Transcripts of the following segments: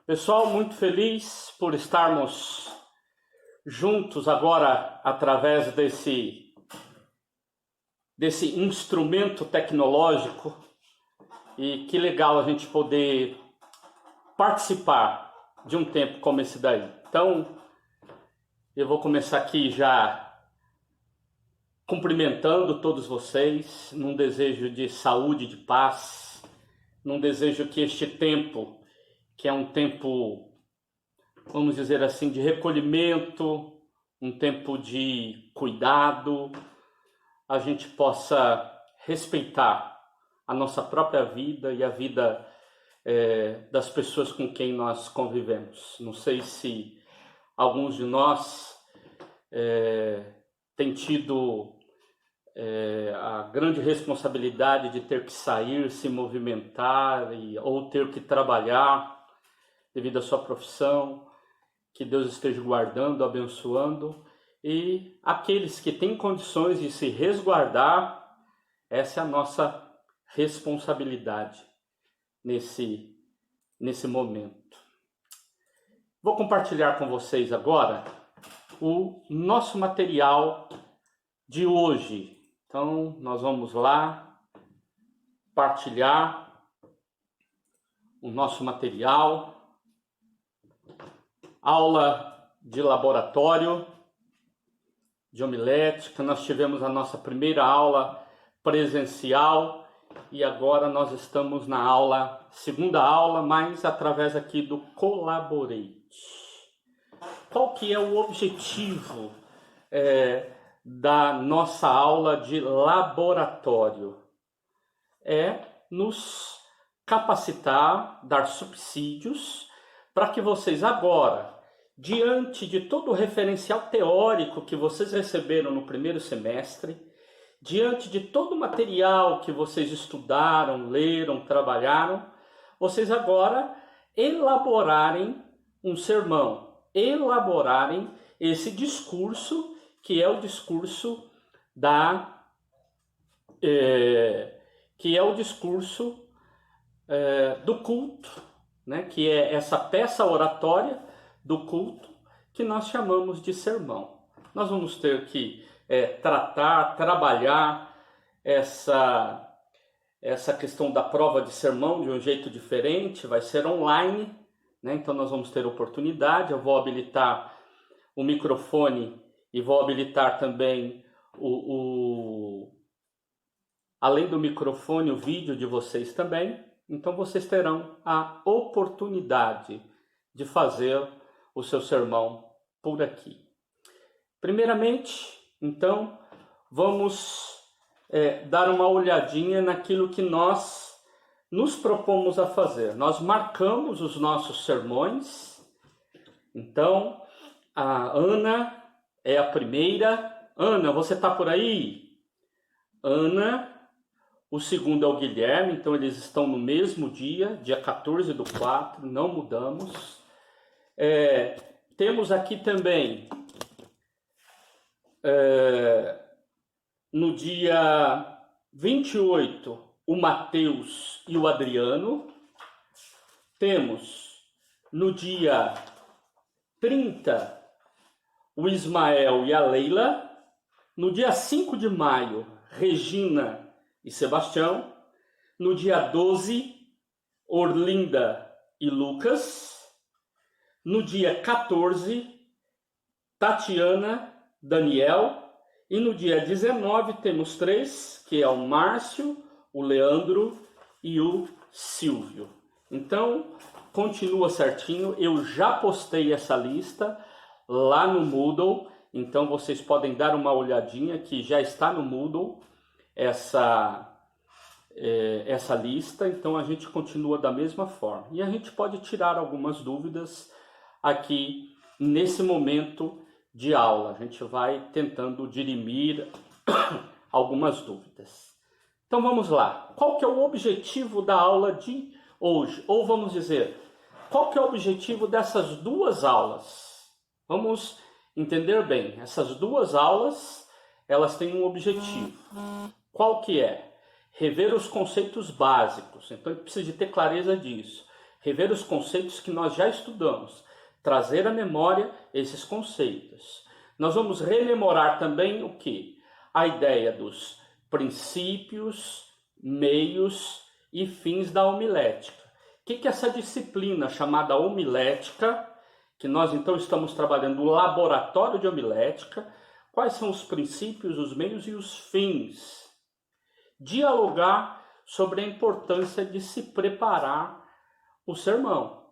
Pessoal, muito feliz por estarmos juntos agora através desse instrumento tecnológico, e que legal a gente poder participar de um tempo como esse daí. Então, eu vou começar aqui já cumprimentando todos vocês, num desejo de saúde, de paz, num desejo que este tempo, que é um tempo, vamos dizer assim, de recolhimento, um tempo de cuidado, a gente possa respeitar a nossa própria vida e a vida das pessoas com quem nós convivemos. Não sei se alguns de nós têm tido a grande responsabilidade de ter que sair, se movimentar ou ter que trabalhar devido à sua profissão. Que Deus esteja guardando, abençoando, e aqueles que têm condições de se resguardar, essa é a nossa responsabilidade nesse momento. Vou compartilhar com vocês agora o nosso material de hoje. Então, nós vamos lá partilhar o nosso material. Aula de laboratório, de homilética. Nós tivemos a nossa primeira aula presencial e agora nós estamos na segunda aula, mas através aqui do Collaborate. Qual que é o objetivo da nossa aula de laboratório? É nos capacitar, dar subsídios para que vocês agora, diante de todo o referencial teórico que vocês receberam no primeiro semestre, diante de todo o material que vocês estudaram, leram, trabalharam, vocês agora elaborarem um sermão, elaborarem esse discurso, que é o discurso do culto, né? Que é essa peça oratória do culto que nós chamamos de sermão. Nós vamos ter que trabalhar essa questão da prova de sermão de um jeito diferente, vai ser online, né? Então nós vamos ter oportunidade, eu vou habilitar o microfone e vou habilitar também além do microfone, o vídeo de vocês também. Então vocês terão a oportunidade de fazer o seu sermão por aqui. Primeiramente, então, vamos dar uma olhadinha naquilo que nós nos propomos a fazer. Nós marcamos os nossos sermões. Então, a Ana é a primeira. Ana, você está por aí? Ana. O segundo é o Guilherme, então eles estão no mesmo dia 14/4, não mudamos. Temos aqui também, no dia 28, o Mateus e o Adriano. Temos no dia 30, o Ismael e a Leila. No dia 5 de maio, Regina e Sebastião. No dia 12, Orlinda e Lucas. No dia 14, Tatiana, Daniel. E no dia 19 temos 3, que é o Márcio, o Leandro e o Silvio. Então, continua certinho. Eu já postei essa lista lá no Moodle. Então, vocês podem dar uma olhadinha que já está no Moodle essa lista. Então a gente continua da mesma forma e a gente pode tirar algumas dúvidas aqui nesse momento de aula. A gente vai tentando dirimir algumas dúvidas. Então vamos lá. Qual que é o objetivo da aula de hoje? Ou vamos dizer, qual que é o objetivo dessas duas aulas? Vamos entender bem. Essas duas aulas, elas têm um objetivo. Qual que é? Rever os conceitos básicos. Então, eu preciso de ter clareza disso. rever os conceitos que nós já estudamos, trazer à memória esses conceitos. Nós vamos rememorar também o quê? A ideia dos princípios, meios e fins da homilética. O que é essa disciplina chamada homilética, que nós então estamos trabalhando o laboratório de homilética? Quais são os princípios, os meios e os fins? Dialogar sobre a importância de se preparar o sermão.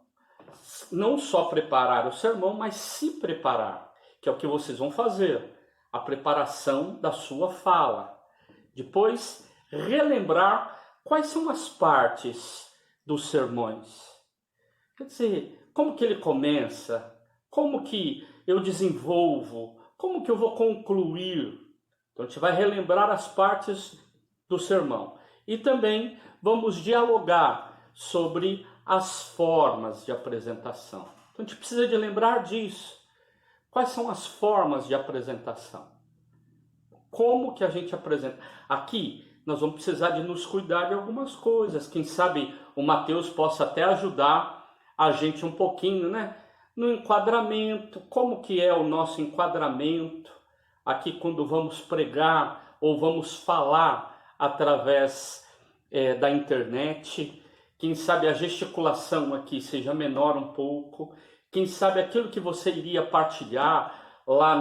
Não só preparar o sermão, mas se preparar, que é o que vocês vão fazer, a preparação da sua fala. Depois, relembrar quais são as partes dos sermões. Quer dizer, como que ele começa? Como que eu desenvolvo? Como que eu vou concluir? Então, a gente vai relembrar as partes do sermão. E também vamos dialogar sobre as formas de apresentação. Então, a gente precisa de lembrar disso. Quais são as formas de apresentação? Como que a gente apresenta? Aqui, nós vamos precisar de nos cuidar de algumas coisas. Quem sabe o Mateus possa até ajudar a gente um pouquinho, né? No enquadramento, como que é o nosso enquadramento? Aqui quando vamos pregar ou vamos falar através da internet. Quem sabe a gesticulação aqui seja menor um pouco. Quem sabe aquilo que você iria partilhar lá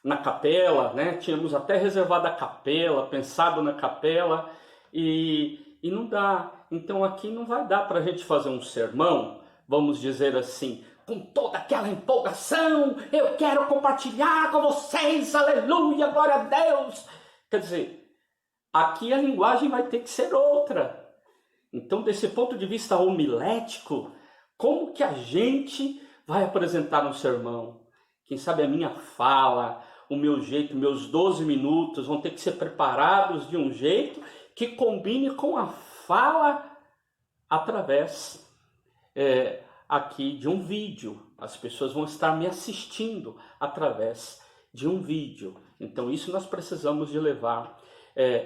na capela, né? Tínhamos até reservado a capela, pensado na capela, e não dá. Então aqui não vai dar para a gente fazer um sermão, vamos dizer assim, com toda aquela empolgação, eu quero compartilhar com vocês, aleluia, glória a Deus. Quer dizer, aqui a linguagem vai ter que ser outra. Então, desse ponto de vista homilético, como que a gente vai apresentar um sermão? Quem sabe a minha fala, o meu jeito, meus 12 minutos vão ter que ser preparados de um jeito que combine com a fala através aqui de um vídeo. As pessoas vão estar me assistindo através de um vídeo. Então isso nós precisamos de levar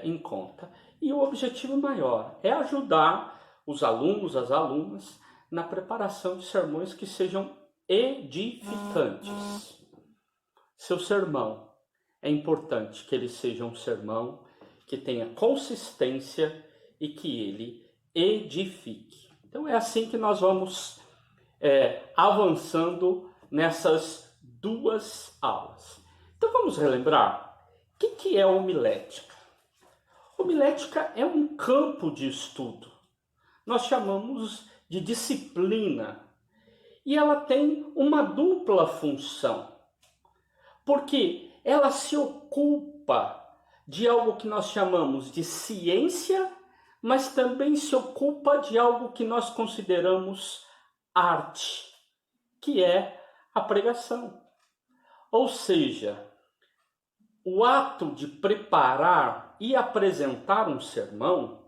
em conta. E o objetivo maior é ajudar os alunos, as alunas, na preparação de sermões que sejam edificantes. Seu sermão, é importante que ele seja um sermão que tenha consistência e que ele edifique. Então é assim que nós vamos avançando nessas duas aulas. Então vamos relembrar, o que é homilética? Homilética é um campo de estudo. Nós chamamos de disciplina. E ela tem uma dupla função. Porque ela se ocupa de algo que nós chamamos de ciência, mas também se ocupa de algo que nós consideramos arte, que é a pregação. Ou seja, o ato de preparar e apresentar um sermão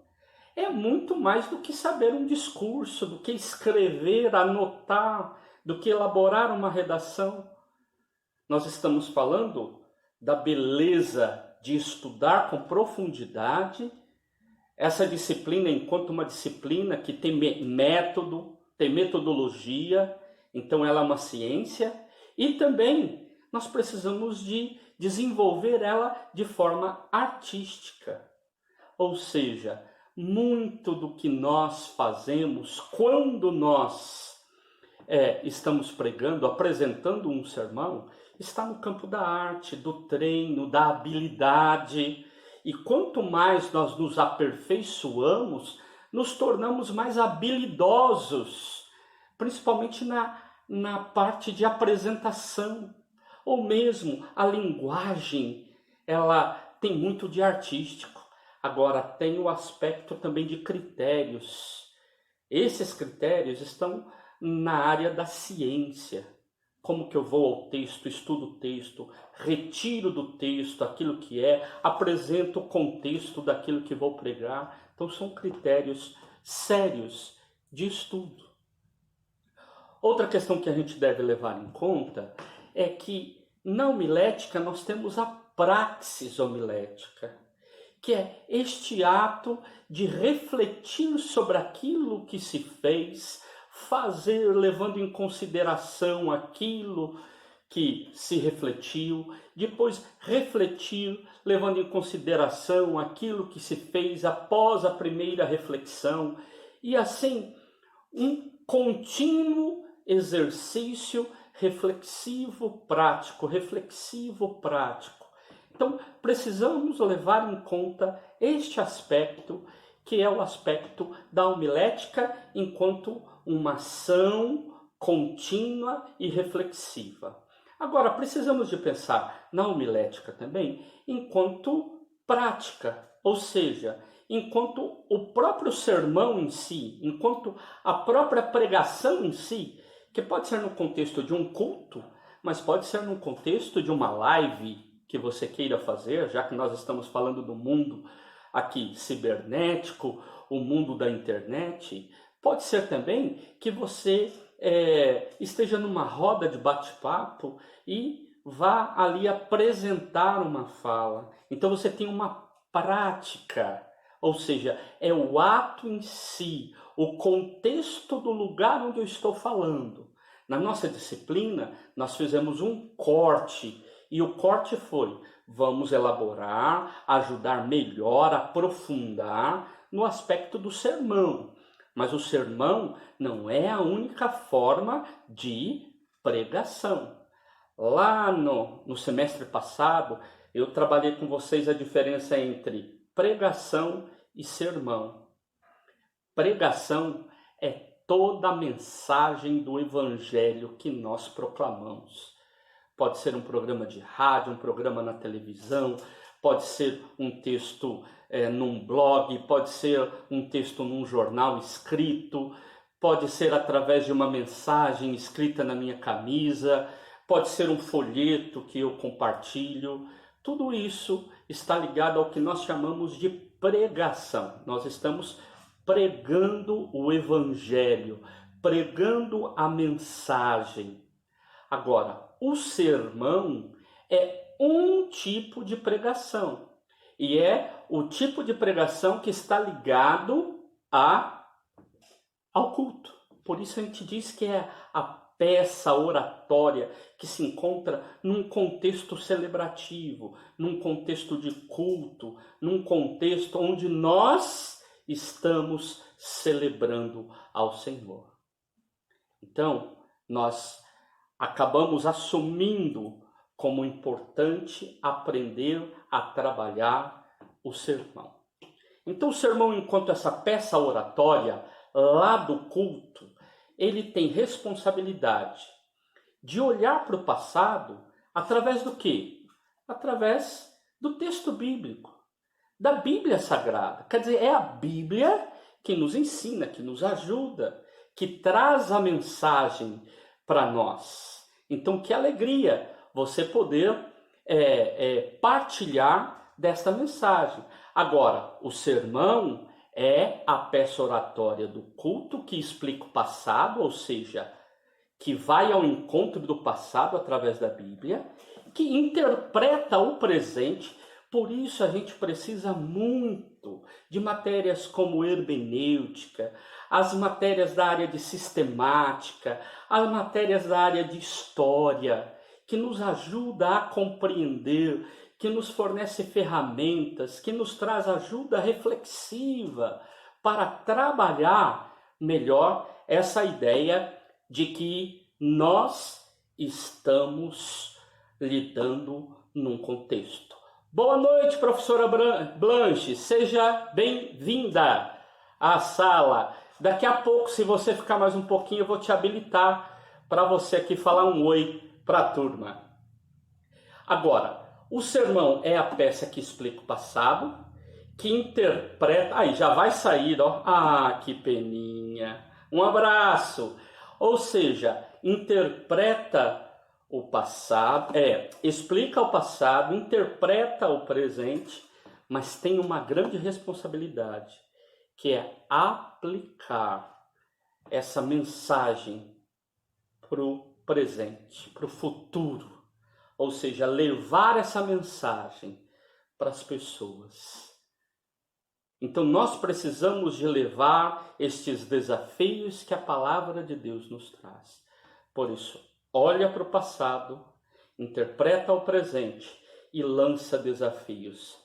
é muito mais do que saber um discurso, do que escrever, anotar, do que elaborar uma redação. Nós estamos falando da beleza de estudar com profundidade essa disciplina enquanto uma disciplina que tem método, tem metodologia, então ela é uma ciência, e também nós precisamos de desenvolver ela de forma artística. Ou seja, muito do que nós fazemos quando nós estamos pregando, apresentando um sermão, está no campo da arte, do treino, da habilidade. E quanto mais nós nos aperfeiçoamos, nos tornamos mais habilidosos, principalmente na parte de apresentação. Ou mesmo a linguagem, ela tem muito de artístico. Agora, tem o aspecto também de critérios. Esses critérios estão na área da ciência. Como que eu vou ao texto, estudo o texto, retiro do texto aquilo que apresento o contexto daquilo que vou pregar. Então, são critérios sérios de estudo. Outra questão que a gente deve levar em conta é que na homilética nós temos a praxis homilética, que é este ato de refletir sobre aquilo que se fez, fazer levando em consideração aquilo que se refletiu, depois refletir levando em consideração aquilo que se fez após a primeira reflexão, e assim um contínuo exercício reflexivo prático. Então, precisamos levar em conta este aspecto, que é o aspecto da homilética enquanto uma ação contínua e reflexiva. Agora, precisamos de pensar na homilética também enquanto prática, ou seja, enquanto o próprio sermão em si, enquanto a própria pregação em si, que pode ser no contexto de um culto, mas pode ser no contexto de uma live que você queira fazer, já que nós estamos falando do mundo aqui cibernético, o mundo da internet. Pode ser também que você esteja numa roda de bate-papo e vá ali apresentar uma fala. Então você tem uma prática, ou seja, é o ato em si, o contexto do lugar onde eu estou falando. Na nossa disciplina, nós fizemos um corte, e o corte foi: vamos elaborar, ajudar melhor, aprofundar no aspecto do sermão. Mas o sermão não é a única forma de pregação. Lá no semestre passado, eu trabalhei com vocês a diferença entre pregação e sermão. Pregação é toda a mensagem do evangelho que nós proclamamos. Pode ser um programa de rádio, um programa na televisão, pode ser um texto num blog, pode ser um texto num jornal escrito, pode ser através de uma mensagem escrita na minha camisa, pode ser um folheto que eu compartilho. Tudo isso está ligado ao que nós chamamos de pregação. Nós estamos pregando o evangelho, pregando a mensagem. Agora, o sermão é um tipo de pregação, e é o tipo de pregação que está ligado ao culto. Por isso a gente diz que é a peça oratória que se encontra num contexto celebrativo, num contexto de culto, num contexto onde nós estamos celebrando ao Senhor. Então, nós acabamos assumindo como importante aprender a trabalhar o sermão. Então, o sermão, enquanto essa peça oratória lá do culto, ele tem responsabilidade de olhar para o passado através do quê? Através do texto bíblico, da Bíblia Sagrada. Quer dizer, é a Bíblia que nos ensina, que nos ajuda, que traz a mensagem para nós. Então, que alegria você poder partilhar desta mensagem. Agora, o sermão é a peça oratória do culto que explica o passado, ou seja, que vai ao encontro do passado através da Bíblia, que interpreta o presente. Por isso a gente precisa muito de matérias como hermenêutica, as matérias da área de sistemática, as matérias da área de história, que nos ajuda a compreender, que nos fornece ferramentas, que nos traz ajuda reflexiva para trabalhar melhor essa ideia de que nós estamos lidando num contexto. Boa noite, professora Blanche, seja bem-vinda à sala. Daqui a pouco, se você ficar mais um pouquinho, eu vou te habilitar para você aqui falar um oi para a turma. Agora, o sermão é a peça que explica o passado, que interpreta... Aí, já vai sair, ó. Ah, que peninha. Um abraço. Ou seja, interpreta o passado, explica o passado, interpreta o presente, mas tem uma grande responsabilidade, que é aplicar essa mensagem para o presente, para o futuro. Ou seja, levar essa mensagem para as pessoas. Então nós precisamos de levar estes desafios que a palavra de Deus nos traz. Por isso, olha para o passado, interpreta o presente e lança desafios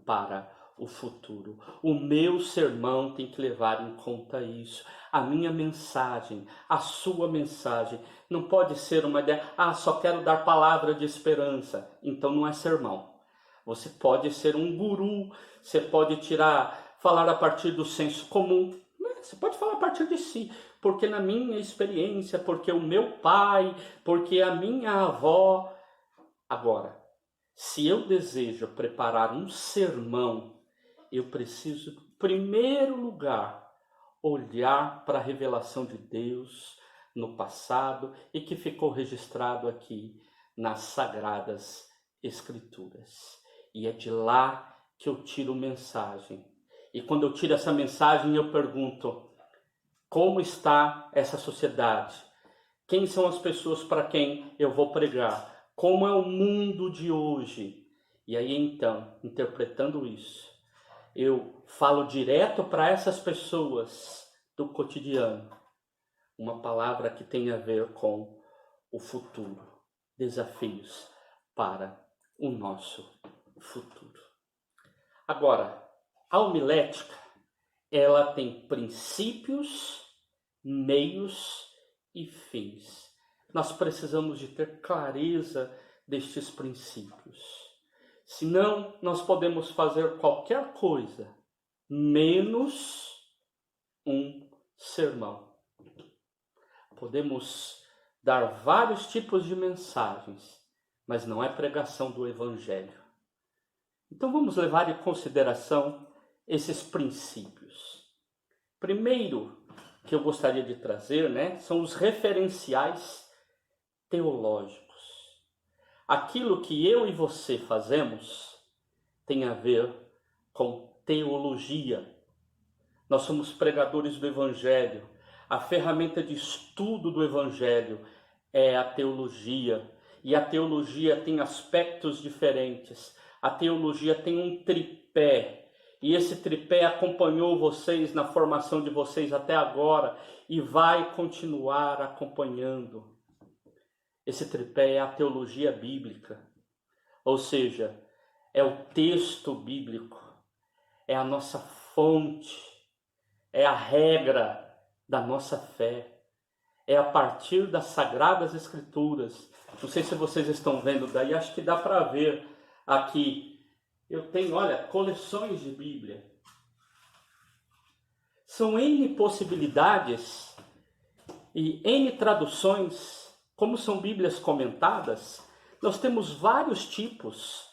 para o futuro. O meu sermão tem que levar em conta isso. A minha mensagem, a sua mensagem, não pode ser uma ideia, só quero dar palavra de esperança. Então não é sermão. Você pode ser um guru, você pode falar a partir do senso comum, né? Você pode falar a partir de si, porque na minha experiência, porque o meu pai, porque a minha avó. Agora, se eu desejo preparar um sermão, eu preciso, em primeiro lugar, olhar para a revelação de Deus no passado e que ficou registrado aqui nas Sagradas Escrituras. E é de lá que eu tiro mensagem. E quando eu tiro essa mensagem, eu pergunto: como está essa sociedade? Quem são as pessoas para quem eu vou pregar? Como é o mundo de hoje? E aí então, interpretando isso, eu falo direto para essas pessoas do cotidiano. Uma palavra que tem a ver com o futuro. Desafios para o nosso futuro. Agora, a homilética, ela tem princípios, meios e fins. Nós precisamos de ter clareza destes princípios. Senão, nós podemos fazer qualquer coisa, menos um sermão. Podemos dar vários tipos de mensagens, mas não é pregação do Evangelho. Então vamos levar em consideração esses princípios. Primeiro que eu gostaria de trazer, são os referenciais teológicos. Aquilo que eu e você fazemos tem a ver com teologia. Nós somos pregadores do Evangelho. A ferramenta de estudo do Evangelho é a teologia. E a teologia tem aspectos diferentes. A teologia tem um tripé. E esse tripé acompanhou vocês na formação de vocês até agora e vai continuar acompanhando. Esse tripé é a teologia bíblica. Ou seja, é o texto bíblico. É a nossa fonte. É a regra da nossa fé. É a partir das Sagradas Escrituras. Não sei se vocês estão vendo daí, acho que dá para ver aqui. Eu tenho, coleções de Bíblia. São N possibilidades e N traduções. Como são Bíblias comentadas, nós temos vários tipos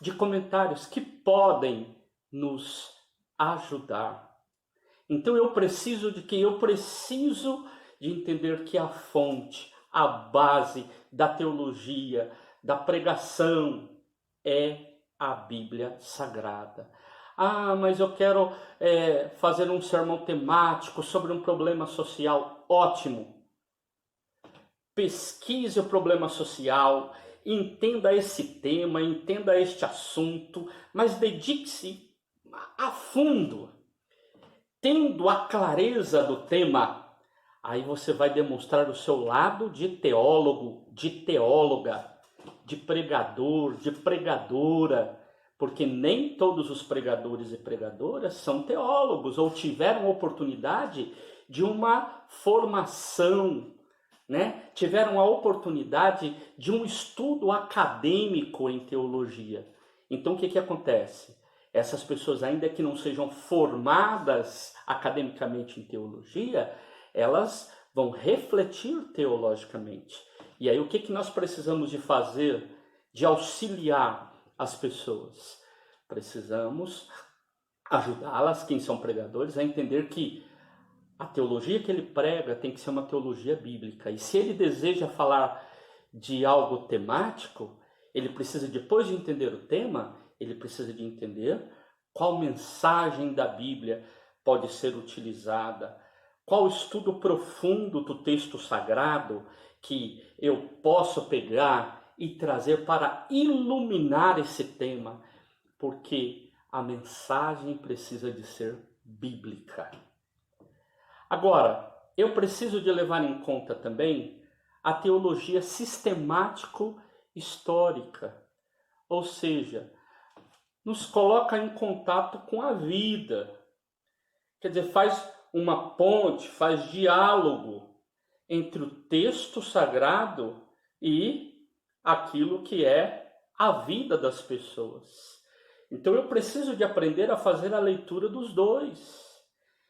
de comentários que podem nos ajudar. Então eu preciso de entender que a fonte, a base da teologia, da pregação é a Bíblia Sagrada. Mas eu quero fazer um sermão temático sobre um problema social. Ótimo! Pesquise o problema social, entenda esse tema, entenda este assunto, mas dedique-se a fundo. Tendo a clareza do tema, aí você vai demonstrar o seu lado de teólogo, de teóloga, de pregador, de pregadora, porque nem todos os pregadores e pregadoras são teólogos ou tiveram oportunidade de uma formação, tiveram a oportunidade de um estudo acadêmico em teologia. Então o que acontece? Essas pessoas, ainda que não sejam formadas academicamente em teologia, elas vão refletir teologicamente. E aí o que nós precisamos de fazer, de auxiliar as pessoas? Precisamos ajudá-las, quem são pregadores, a entender que a teologia que ele prega tem que ser uma teologia bíblica. E se ele deseja falar de algo temático, ele precisa, depois de entender o tema, ele precisa de entender qual mensagem da Bíblia pode ser utilizada, qual estudo profundo do texto sagrado que eu posso pegar e trazer para iluminar esse tema, porque a mensagem precisa de ser bíblica. Agora, eu preciso de levar em conta também a teologia sistemático-histórica, ou seja, nos coloca em contato com a vida. Quer dizer, faz uma ponte, faz diálogo entre o texto sagrado e aquilo que é a vida das pessoas. Então eu preciso de aprender a fazer a leitura dos dois.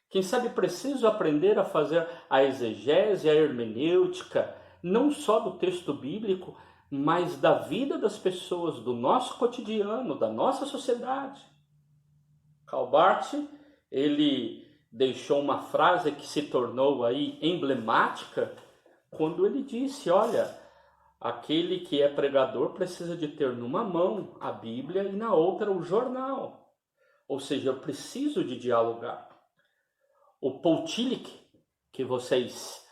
Quem sabe preciso aprender a fazer a exegese, a hermenêutica, não só do texto bíblico, mas da vida das pessoas, do nosso cotidiano, da nossa sociedade. Karl Barth, ele deixou uma frase que se tornou aí emblemática quando ele disse, olha, aquele que é pregador precisa de ter numa mão a Bíblia e na outra o jornal. Ou seja, eu preciso de dialogar. O Paul Tillich, que vocês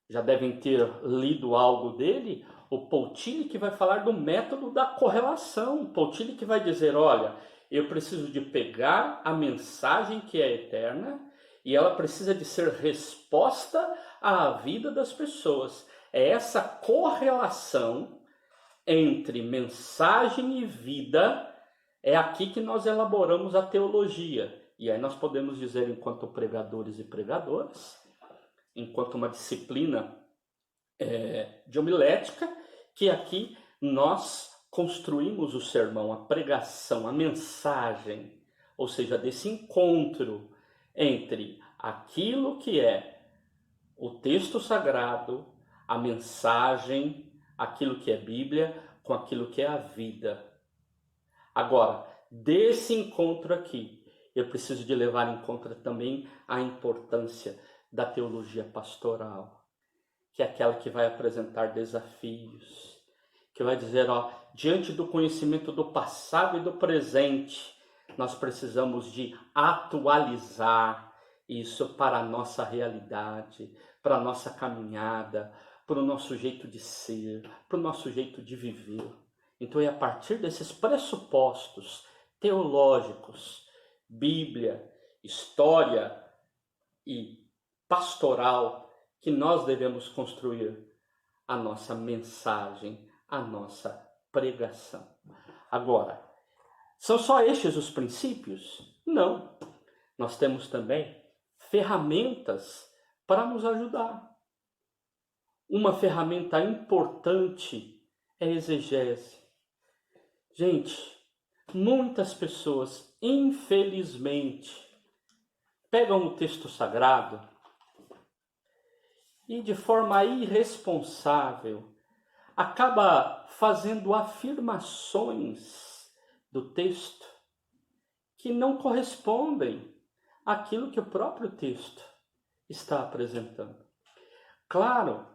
já devem ter lido algo dele, o Paul Tillich vai falar do método da correlação. O Paul Tillich vai dizer, olha, eu preciso de pegar a mensagem que é eterna e ela precisa de ser resposta à vida das pessoas. É essa correlação entre mensagem e vida, é aqui que nós elaboramos a teologia. E aí nós podemos dizer, enquanto pregadores e pregadoras, enquanto uma disciplina de homilética, que aqui nós construímos o sermão, a pregação, a mensagem, ou seja, desse encontro entre aquilo que é o texto sagrado, a mensagem, aquilo que é Bíblia, com aquilo que é a vida. Agora, desse encontro aqui, eu preciso de levar em conta também a importância da teologia pastoral, que é aquela que vai apresentar desafios, que vai dizer, ó, diante do conhecimento do passado e do presente, nós precisamos de atualizar isso para a nossa realidade, para a nossa caminhada, para o nosso jeito de ser, para o nosso jeito de viver. Então é a partir desses pressupostos teológicos, Bíblia, história e pastoral, que nós devemos construir a nossa mensagem, a nossa pregação. Agora, são só estes os princípios? Não. Nós temos também ferramentas para nos ajudar. Uma ferramenta importante é a exegese. Gente, muitas pessoas, infelizmente, pegam o texto sagrado e de forma irresponsável acaba fazendo afirmações do texto que não correspondem àquilo que o próprio texto está apresentando. Claro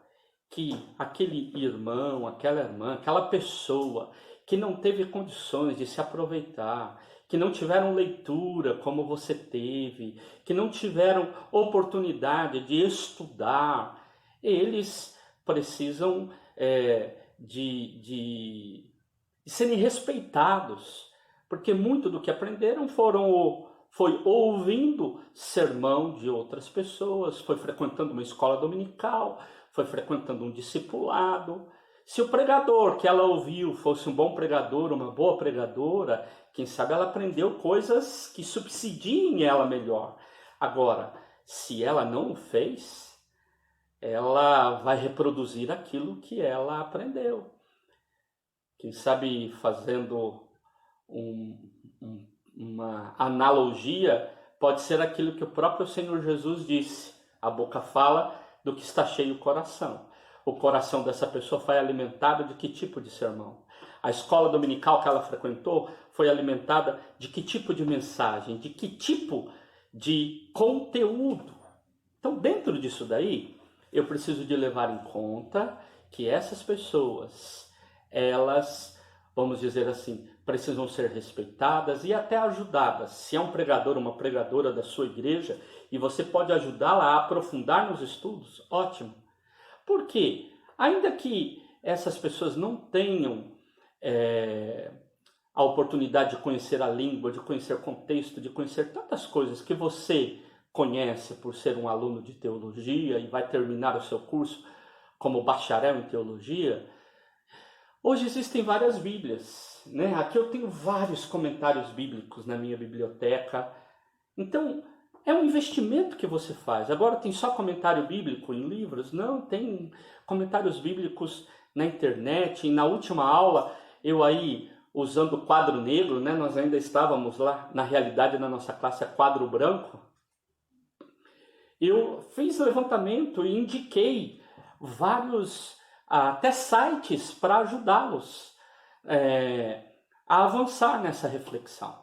que aquele irmão, aquela irmã, aquela pessoa que não teve condições de se aproveitar, que não tiveram leitura como você teve, que não tiveram oportunidade de estudar, eles precisam de serem respeitados, porque muito do que aprenderam foi ouvindo sermão de outras pessoas, foi frequentando uma escola dominical, foi frequentando um discipulado. Se o pregador que ela ouviu fosse um bom pregador, uma boa pregadora, quem sabe ela aprendeu coisas que subsidiem ela melhor. Agora, se ela não o fez, ela vai reproduzir aquilo que ela aprendeu. Quem sabe fazendo uma analogia, pode ser aquilo que o próprio Senhor Jesus disse: a boca fala do que está cheio o coração. O coração dessa pessoa foi alimentado de que tipo de sermão? A escola dominical que ela frequentou foi alimentada de que tipo de mensagem? De que tipo de conteúdo? Então, dentro disso daí, eu preciso de levar em conta que essas pessoas, elas, vamos dizer assim, precisam ser respeitadas e até ajudadas. Se é um pregador, uma pregadora da sua igreja, e você pode ajudá-la a aprofundar nos estudos, ótimo. Por quê? Ainda que essas pessoas não tenham a oportunidade de conhecer a língua, de conhecer contexto, de conhecer tantas coisas que você conhece por ser um aluno de teologia e vai terminar o seu curso como bacharel em teologia. Hoje existem várias Bíblias, né? Aqui eu tenho vários comentários bíblicos na minha biblioteca. Então, é um investimento que você faz. Agora tem só comentário bíblico em livros? Não, tem comentários bíblicos na internet. E na última aula, eu aí, usando o quadro negro, né? Nós ainda estávamos lá, na realidade, na nossa classe é quadro branco. Eu fiz levantamento e indiquei vários até sites para ajudá-los a avançar nessa reflexão.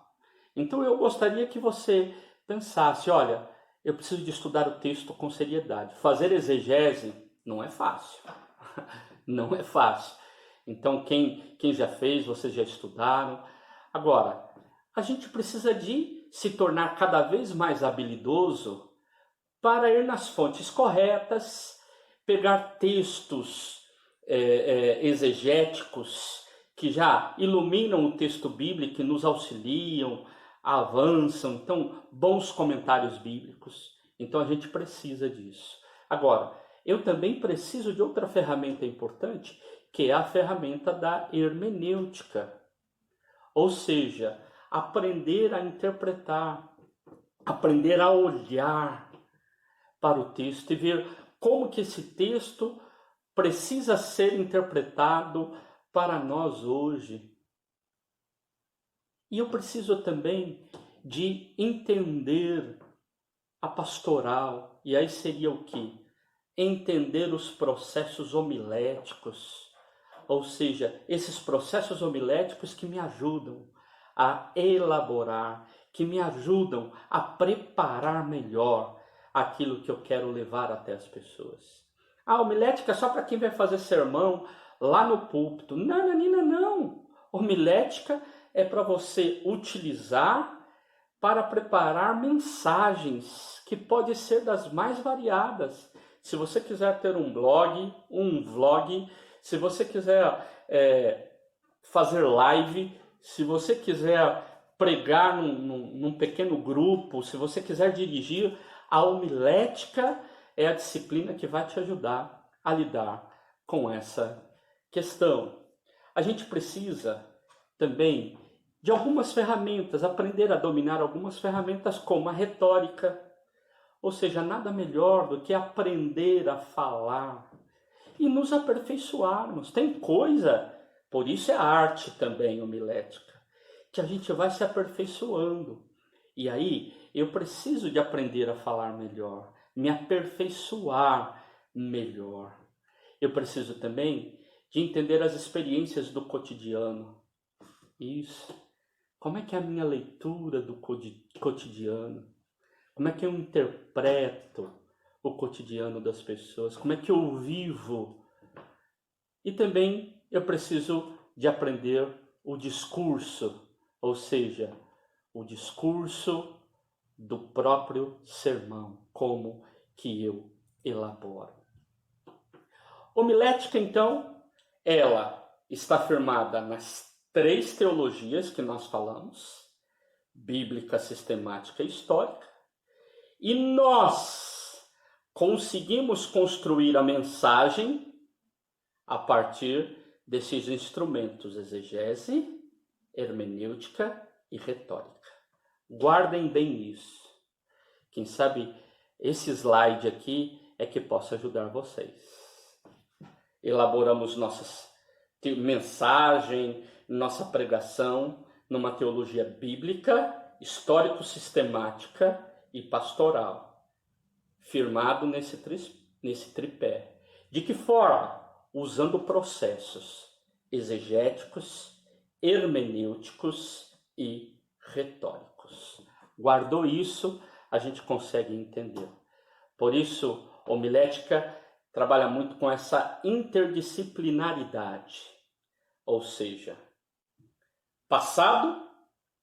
Então eu gostaria que você pensasse, olha, eu preciso de estudar o texto com seriedade. Fazer exegese não é fácil. Não é fácil. Então quem já fez, vocês já estudaram. Agora, a gente precisa de se tornar cada vez mais habilidoso para ir nas fontes corretas, pegar textos exegéticos que já iluminam o texto bíblico e nos auxiliam, avançam. Então, bons comentários bíblicos. Então, a gente precisa disso. Agora, eu também preciso de outra ferramenta importante, que é a ferramenta da hermenêutica. Ou seja, aprender a interpretar, aprender a olhar para o texto e ver como que esse texto precisa ser interpretado para nós hoje. E eu preciso também de entender a pastoral. E aí seria o quê? Entender os processos homiléticos. Ou seja, esses processos homiléticos que me ajudam a elaborar, que me ajudam a preparar melhor aquilo que eu quero levar até as pessoas. A homilética é só para quem vai fazer sermão lá no púlpito. Não, Nanina, não. Homilética é para você utilizar para preparar mensagens que podem ser das mais variadas. Se você quiser ter um blog, um vlog, se você quiser fazer live, se você quiser pregar num pequeno grupo, se você quiser dirigir, a homilética é a disciplina que vai te ajudar a lidar com essa questão. A gente precisa também de algumas ferramentas, aprender a dominar algumas ferramentas como a retórica. Ou seja, nada melhor do que aprender a falar e nos aperfeiçoarmos. Tem coisa, por isso é arte também homilética, que a gente vai se aperfeiçoando. E aí eu preciso de aprender a falar melhor, me aperfeiçoar melhor. Eu preciso também de entender as experiências do cotidiano. Isso. Como é que é a minha leitura do cotidiano? Como é que eu interpreto o cotidiano das pessoas? Como é que eu vivo? E também eu preciso de aprender o discurso, ou seja, o discurso do próprio sermão, como que eu elaboro. Homilética, então, ela está firmada nas 3 teologias que nós falamos, bíblica, sistemática e histórica, e nós conseguimos construir a mensagem a partir desses instrumentos: exegese, hermenêutica e retórica. Guardem bem isso. Quem sabe esse slide aqui é que possa ajudar vocês. Elaboramos nossa mensagem, nossa pregação numa teologia bíblica, histórico-sistemática e pastoral, firmado nesse tripé. De que forma? Usando processos exegéticos, hermenêuticos e retóricos. Guardou isso, a gente consegue entender. Por isso, homilética trabalha muito com essa interdisciplinaridade, ou seja, passado,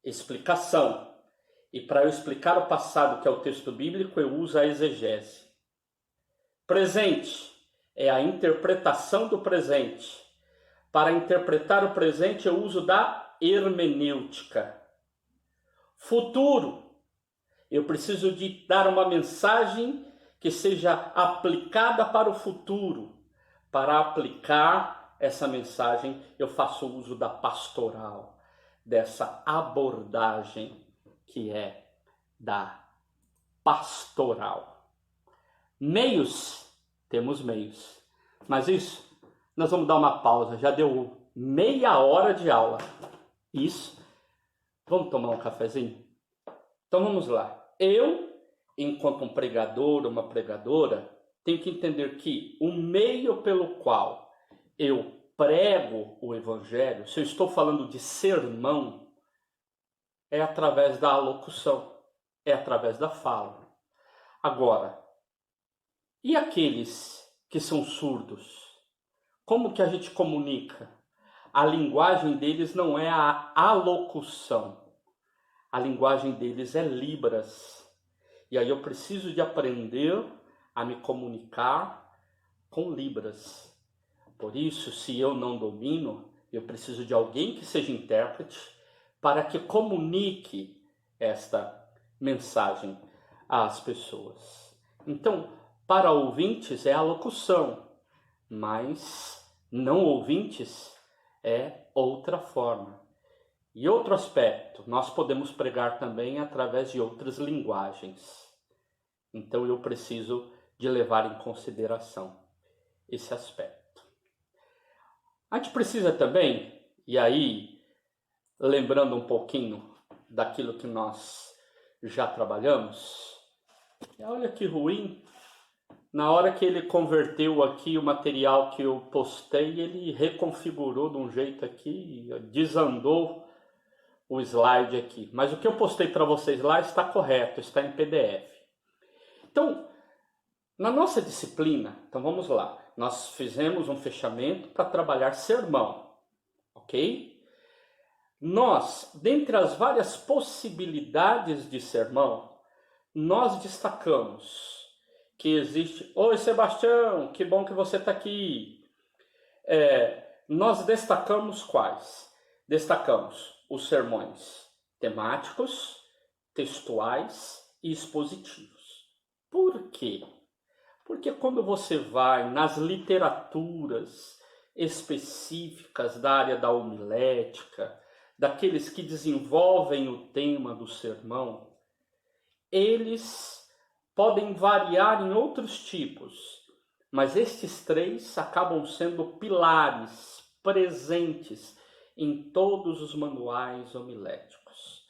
explicação. E para eu explicar o passado, que é o texto bíblico, eu uso a exegese. Presente é a interpretação do presente. Para interpretar o presente, eu uso da hermenêutica. Futuro. Eu preciso de dar uma mensagem que seja aplicada para o futuro. Para aplicar essa mensagem, eu faço uso da pastoral, dessa abordagem que é da pastoral. Meios, temos meios. Mas isso, nós vamos dar uma pausa. Já deu meia hora de aula. Isso. Vamos tomar um cafezinho? Então vamos lá. Eu, enquanto um pregador, uma pregadora, tenho que entender que o meio pelo qual eu prego o evangelho, se eu estou falando de sermão, é através da alocução, é através da fala. Agora, e aqueles que são surdos? Como que a gente comunica? A linguagem deles não é a alocução. A linguagem deles é Libras. E aí eu preciso de aprender a me comunicar com Libras. Por isso, se eu não domino, eu preciso de alguém que seja intérprete para que comunique esta mensagem às pessoas. Então, para ouvintes é a locução, mas não ouvintes é outra forma. E outro aspecto, nós podemos pregar também através de outras linguagens. Então eu preciso de levar em consideração esse aspecto. A gente precisa também, e aí, lembrando um pouquinho daquilo que nós já trabalhamos, olha que ruim, na hora que ele converteu aqui o material que eu postei, ele reconfigurou de um jeito aqui, desandou o slide aqui. Mas o que eu postei para vocês lá está correto, está em PDF. Então, na nossa disciplina, então vamos lá, nós fizemos um fechamento para trabalhar sermão, ok? Nós, dentre as várias possibilidades de sermão, nós destacamos que existe... Oi, Sebastião, que bom que você está aqui. Nós destacamos quais? Destacamos os sermões temáticos, textuais e expositivos. Por quê? Porque quando você vai nas literaturas específicas da área da homilética, daqueles que desenvolvem o tema do sermão, eles podem variar em outros tipos, mas estes três acabam sendo pilares presentes em todos os manuais homiléticos.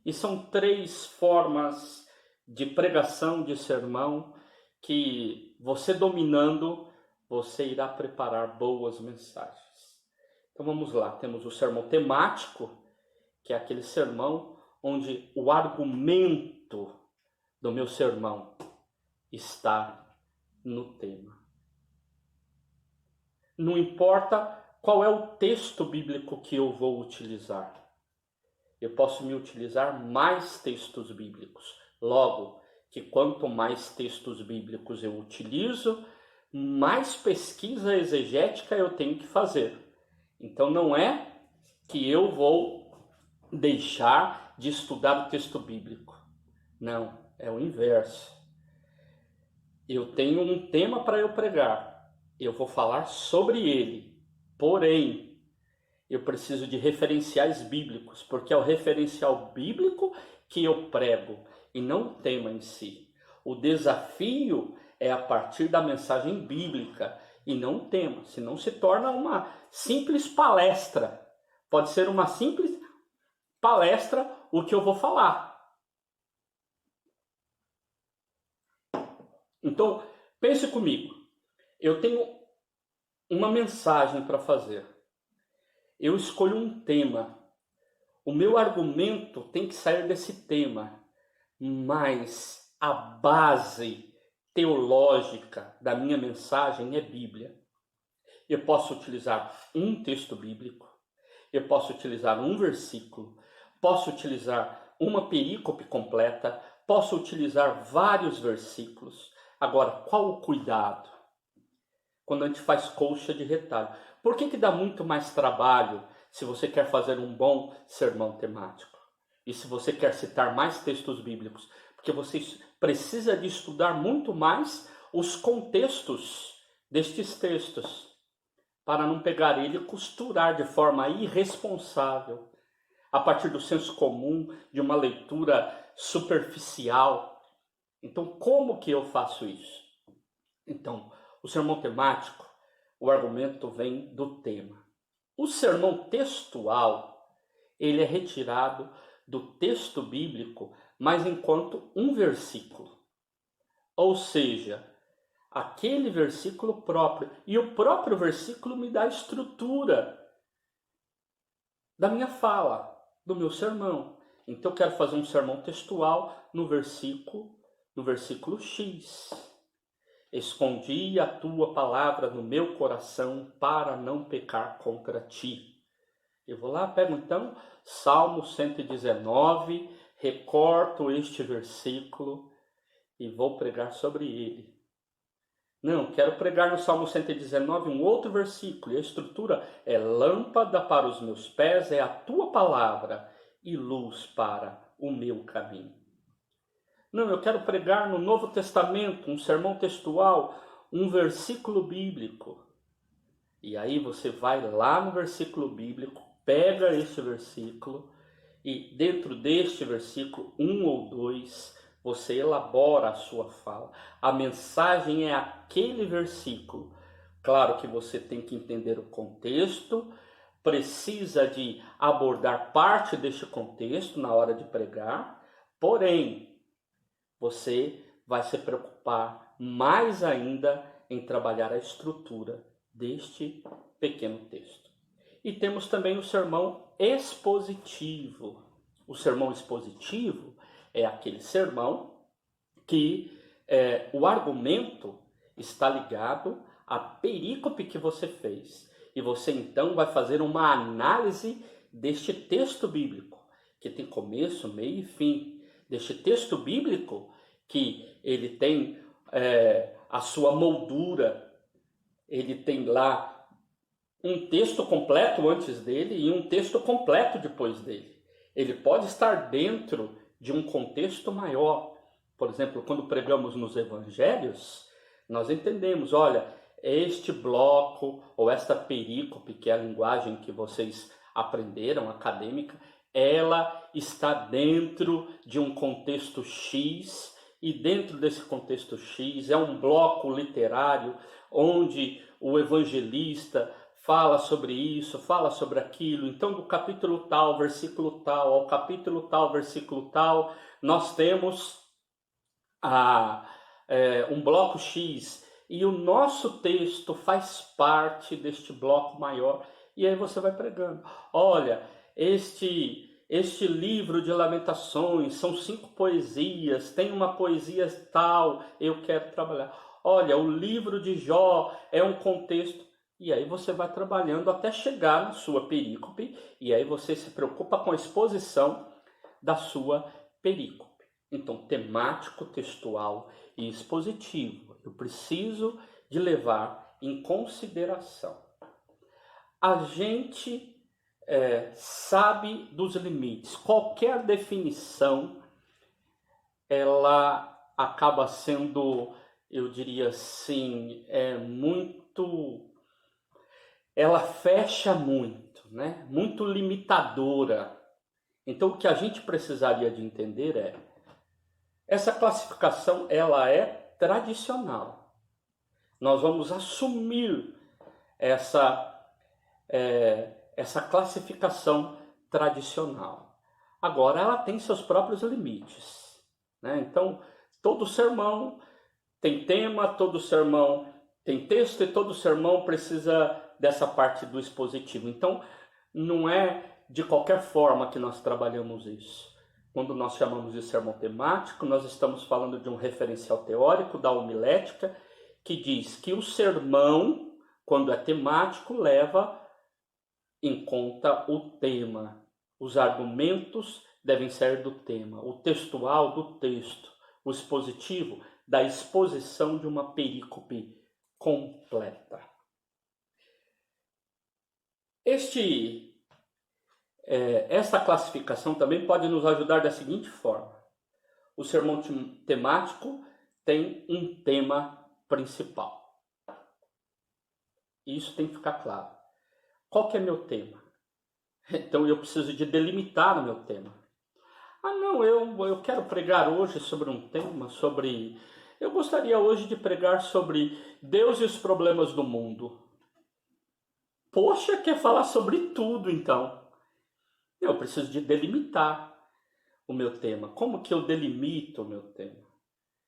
E são três formas de pregação, de sermão, que você dominando, você irá preparar boas mensagens. Então vamos lá, temos o sermão temático, que é aquele sermão onde o argumento do meu sermão está no tema. Não importa qual é o texto bíblico que eu vou utilizar. Eu posso me utilizar mais textos bíblicos. Logo, que quanto mais textos bíblicos eu utilizo, mais pesquisa exegética eu tenho que fazer. Então não é que eu vou deixar de estudar o texto bíblico. Não, é o inverso. Eu tenho um tema para eu pregar. Eu vou falar sobre ele. Porém, eu preciso de referenciais bíblicos, porque é o referencial bíblico que eu prego e não o tema em si. O desafio é a partir da mensagem bíblica e não o tema, senão se torna uma simples palestra. Pode ser uma simples palestra o que eu vou falar. Então, pense comigo. Eu tenho uma mensagem para fazer. Eu escolho um tema. O meu argumento tem que sair desse tema, mas a base teológica da minha mensagem é Bíblia. Eu posso utilizar um texto bíblico, eu posso utilizar um versículo, posso utilizar uma perícope completa, posso utilizar vários versículos. Agora, qual o cuidado quando a gente faz colcha de retalho? Por que dá muito mais trabalho se você quer fazer um bom sermão temático. E se você quer citar mais textos bíblicos, porque você precisa de estudar muito mais os contextos destes textos, para não pegar ele e costurar de forma irresponsável, a partir do senso comum, de uma leitura superficial. Então, como que eu faço isso? Então, o sermão temático, o argumento vem do tema. O sermão textual, ele é retirado do texto bíblico, mas enquanto um versículo. Ou seja, aquele versículo próprio. E o próprio versículo me dá a estrutura da minha fala, do meu sermão. Então eu quero fazer um sermão textual no versículo X. Escondi a tua palavra no meu coração para não pecar contra ti. Eu vou lá, pego então Salmo 119, recorto este versículo e vou pregar sobre ele. Não, quero pregar no Salmo 119 um outro versículo, e a estrutura é: lâmpada para os meus pés é a tua palavra e luz para o meu caminho. Não, eu quero pregar no Novo Testamento um sermão textual, um versículo bíblico. E aí você vai lá no versículo bíblico, pega este versículo e dentro deste versículo, um ou dois, você elabora a sua fala. A mensagem é aquele versículo. Claro que você tem que entender o contexto, precisa de abordar parte deste contexto na hora de pregar, porém, você vai se preocupar mais ainda em trabalhar a estrutura deste pequeno texto. E temos também o sermão expositivo. O sermão expositivo é aquele sermão que o argumento está ligado à perícope que você fez. E você então vai fazer uma análise deste texto bíblico, que tem começo, meio e fim. Deste texto bíblico, que ele tem a sua moldura, ele tem lá um texto completo antes dele e um texto completo depois dele. Ele pode estar dentro de um contexto maior. Por exemplo, quando pregamos nos evangelhos, nós entendemos, olha, este bloco ou esta perícope, que é a linguagem que vocês aprenderam, acadêmica, ela está dentro de um contexto X, e dentro desse contexto X é um bloco literário onde o evangelista fala sobre isso, fala sobre aquilo. Então, do capítulo tal, versículo tal, ao capítulo tal, versículo tal, nós temos um bloco X, e o nosso texto faz parte deste bloco maior. E aí você vai pregando. Olha, este livro de Lamentações são 5 poesias, tem uma poesia tal, eu quero trabalhar. Olha, o livro de Jó é um contexto. E aí você vai trabalhando até chegar na sua perícope, e aí você se preocupa com a exposição da sua perícope. Então, temático, textual e expositivo, eu preciso de levar em consideração. A gente sabe dos limites. Qualquer definição, ela acaba sendo, eu diria assim, ela fecha muito, né? Muito limitadora. Então, o que a gente precisaria de entender essa classificação, ela é tradicional. Nós vamos assumir essa classificação tradicional. Agora, ela tem seus próprios limites, né? Então, todo sermão tem tema, todo sermão tem texto, e todo sermão precisa dessa parte do expositivo. Então, não é de qualquer forma que nós trabalhamos isso. Quando nós chamamos de sermão temático, nós estamos falando de um referencial teórico da homilética, que diz que o sermão, quando é temático, leva em conta o tema. Os argumentos devem ser do tema, o textual do texto, o expositivo da exposição de uma perícope completa. Este essa classificação também pode nos ajudar da seguinte forma. O sermão temático tem um tema principal. Isso tem que ficar claro. Qual que é meu tema? Então eu preciso de delimitar o meu tema. Ah não, eu quero pregar hoje sobre um tema, eu gostaria hoje de pregar sobre Deus e os problemas do mundo. Poxa, quer falar sobre tudo então. Eu preciso de delimitar o meu tema. Como que eu delimito o meu tema?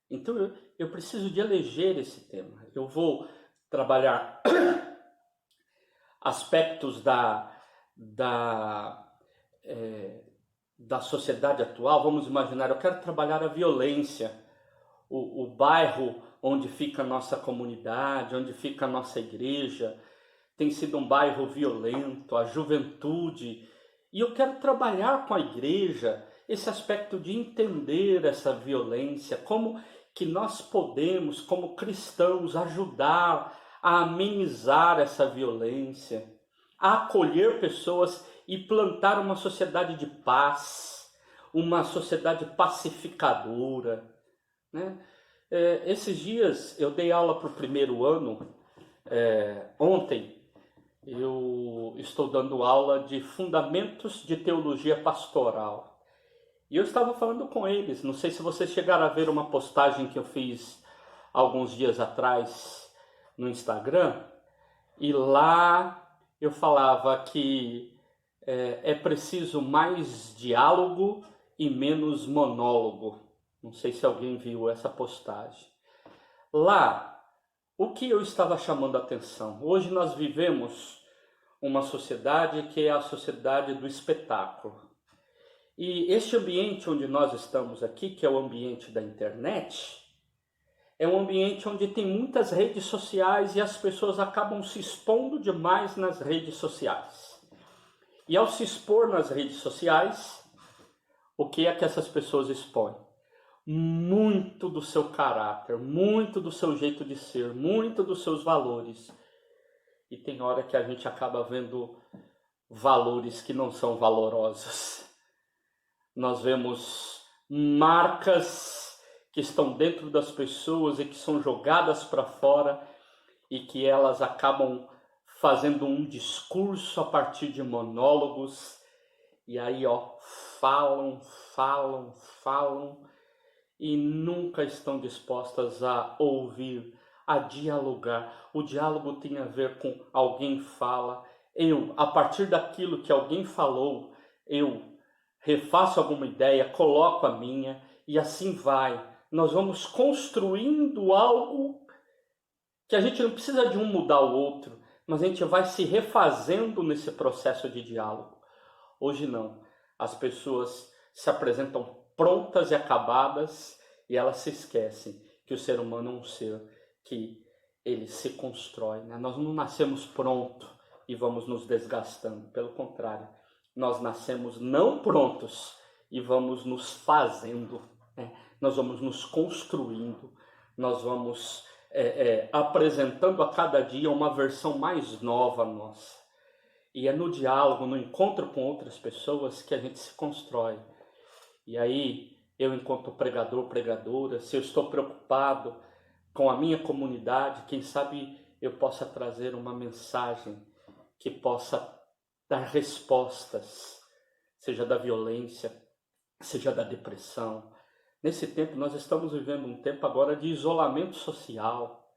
Então eu preciso de eleger esse tema. Eu vou trabalhar aspectos da sociedade atual. Vamos imaginar, eu quero trabalhar a violência, o bairro onde fica a nossa comunidade, onde fica a nossa igreja, tem sido um bairro violento, a juventude, e eu quero trabalhar com a igreja esse aspecto de entender essa violência, como que nós podemos, como cristãos, ajudar a amenizar essa violência, a acolher pessoas e plantar uma sociedade de paz, uma sociedade pacificadora, né? Esses dias eu dei aula para o primeiro ano. Ontem eu estou dando aula de Fundamentos de Teologia Pastoral. E eu estava falando com eles, não sei se vocês chegaram a ver uma postagem que eu fiz alguns dias atrás no Instagram, e lá eu falava que é preciso mais diálogo e menos monólogo. Não sei se alguém viu essa postagem. Lá, o que eu estava chamando a atenção? Hoje nós vivemos uma sociedade que é a sociedade do espetáculo. E este ambiente onde nós estamos aqui, que é o ambiente da internet, é um ambiente onde tem muitas redes sociais e as pessoas acabam se expondo demais nas redes sociais. E ao se expor nas redes sociais, o que é que essas pessoas expõem? Muito do seu caráter, muito do seu jeito de ser, muito dos seus valores. E tem hora que a gente acaba vendo valores que não são valorosos. Nós vemos marcas que estão dentro das pessoas e que são jogadas para fora e que elas acabam fazendo um discurso a partir de monólogos e aí falam e nunca estão dispostas a ouvir, a dialogar. O diálogo tem a ver com alguém fala, a partir daquilo que alguém falou, eu refaço alguma ideia, coloco a minha e assim vai. Nós vamos construindo algo que a gente não precisa de um mudar o outro, mas a gente vai se refazendo nesse processo de diálogo. Hoje não. As pessoas se apresentam prontas e acabadas e elas se esquecem que o ser humano é um ser que ele se constrói, né? Nós não nascemos pronto e vamos nos desgastando. Pelo contrário, nós nascemos não prontos e vamos nos fazendo, né? Nós vamos nos construindo, nós vamos apresentando a cada dia uma versão mais nova nossa. E é no diálogo, no encontro com outras pessoas que a gente se constrói. E aí, eu enquanto pregador, pregadora, se eu estou preocupado com a minha comunidade, quem sabe eu possa trazer uma mensagem que possa dar respostas, seja da violência, seja da depressão. Nesse tempo, nós estamos vivendo um tempo agora de isolamento social.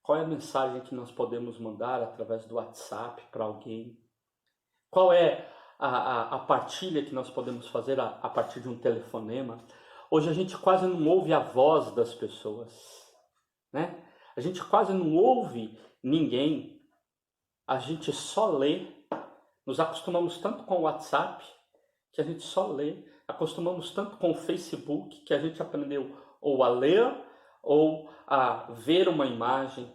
Qual é a mensagem que nós podemos mandar através do WhatsApp para alguém? Qual é a partilha que nós podemos fazer a partir de um telefonema? Hoje a gente quase não ouve a voz das pessoas, né? A gente quase não ouve ninguém. A gente só lê. Nos acostumamos tanto com o WhatsApp que a gente só lê. Acostumamos tanto com o Facebook que a gente aprendeu ou a ler ou a ver uma imagem,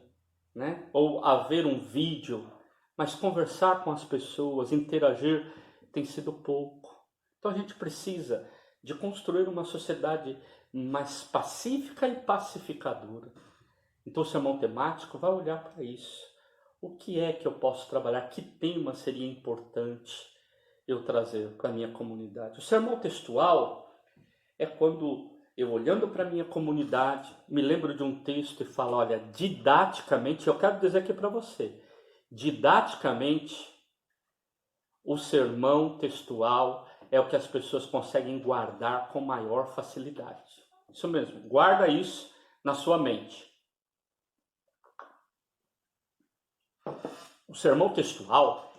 né? Ou a ver um vídeo. Mas conversar com as pessoas, interagir, tem sido pouco. Então a gente precisa de construir uma sociedade mais pacífica e pacificadora. Então o sermão temático vai olhar para isso. O que é que eu posso trabalhar? Que tema seria importante? eu trazer para a minha comunidade. O sermão textual é quando eu, olhando para a minha comunidade, me lembro de um texto e falo, olha, didaticamente, eu quero dizer aqui para você, didaticamente, o sermão textual é o que as pessoas conseguem guardar com maior facilidade. Isso mesmo, guarda isso na sua mente. O sermão textual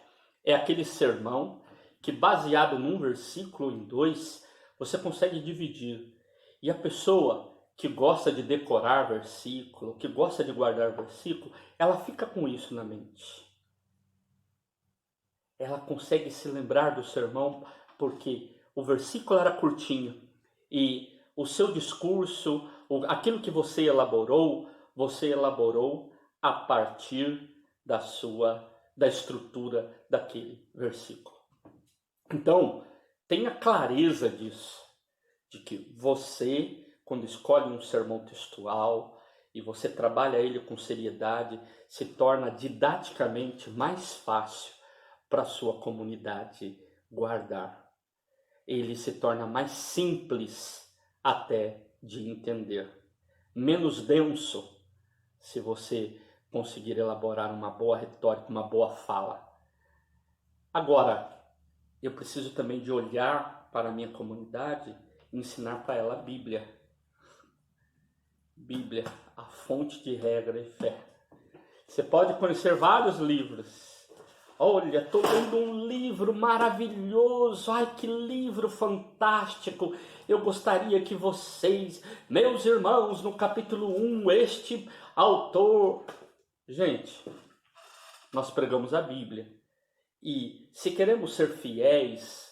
é aquele sermão que, baseado num versículo ou em dois, você consegue dividir. E a pessoa que gosta de decorar versículo, que gosta de guardar versículo, ela fica com isso na mente. Ela consegue se lembrar do sermão porque o versículo era curtinho e o seu discurso, aquilo que você elaborou a partir da estrutura daquele versículo. Então, tenha clareza disso, de que você, quando escolhe um sermão textual e você trabalha ele com seriedade, se torna didaticamente mais fácil para a sua comunidade guardar. Ele se torna mais simples até de entender, menos denso, se você conseguir elaborar uma boa retórica, uma boa fala. Agora, eu preciso também de olhar para a minha comunidade e ensinar para ela a Bíblia. Bíblia, a fonte de regra e fé. Você pode conhecer vários livros. Olha, estou lendo um livro maravilhoso. Ai, que livro fantástico. Eu gostaria que vocês, meus irmãos, no capítulo 1, este autor... Gente, nós pregamos a Bíblia. E se queremos ser fiéis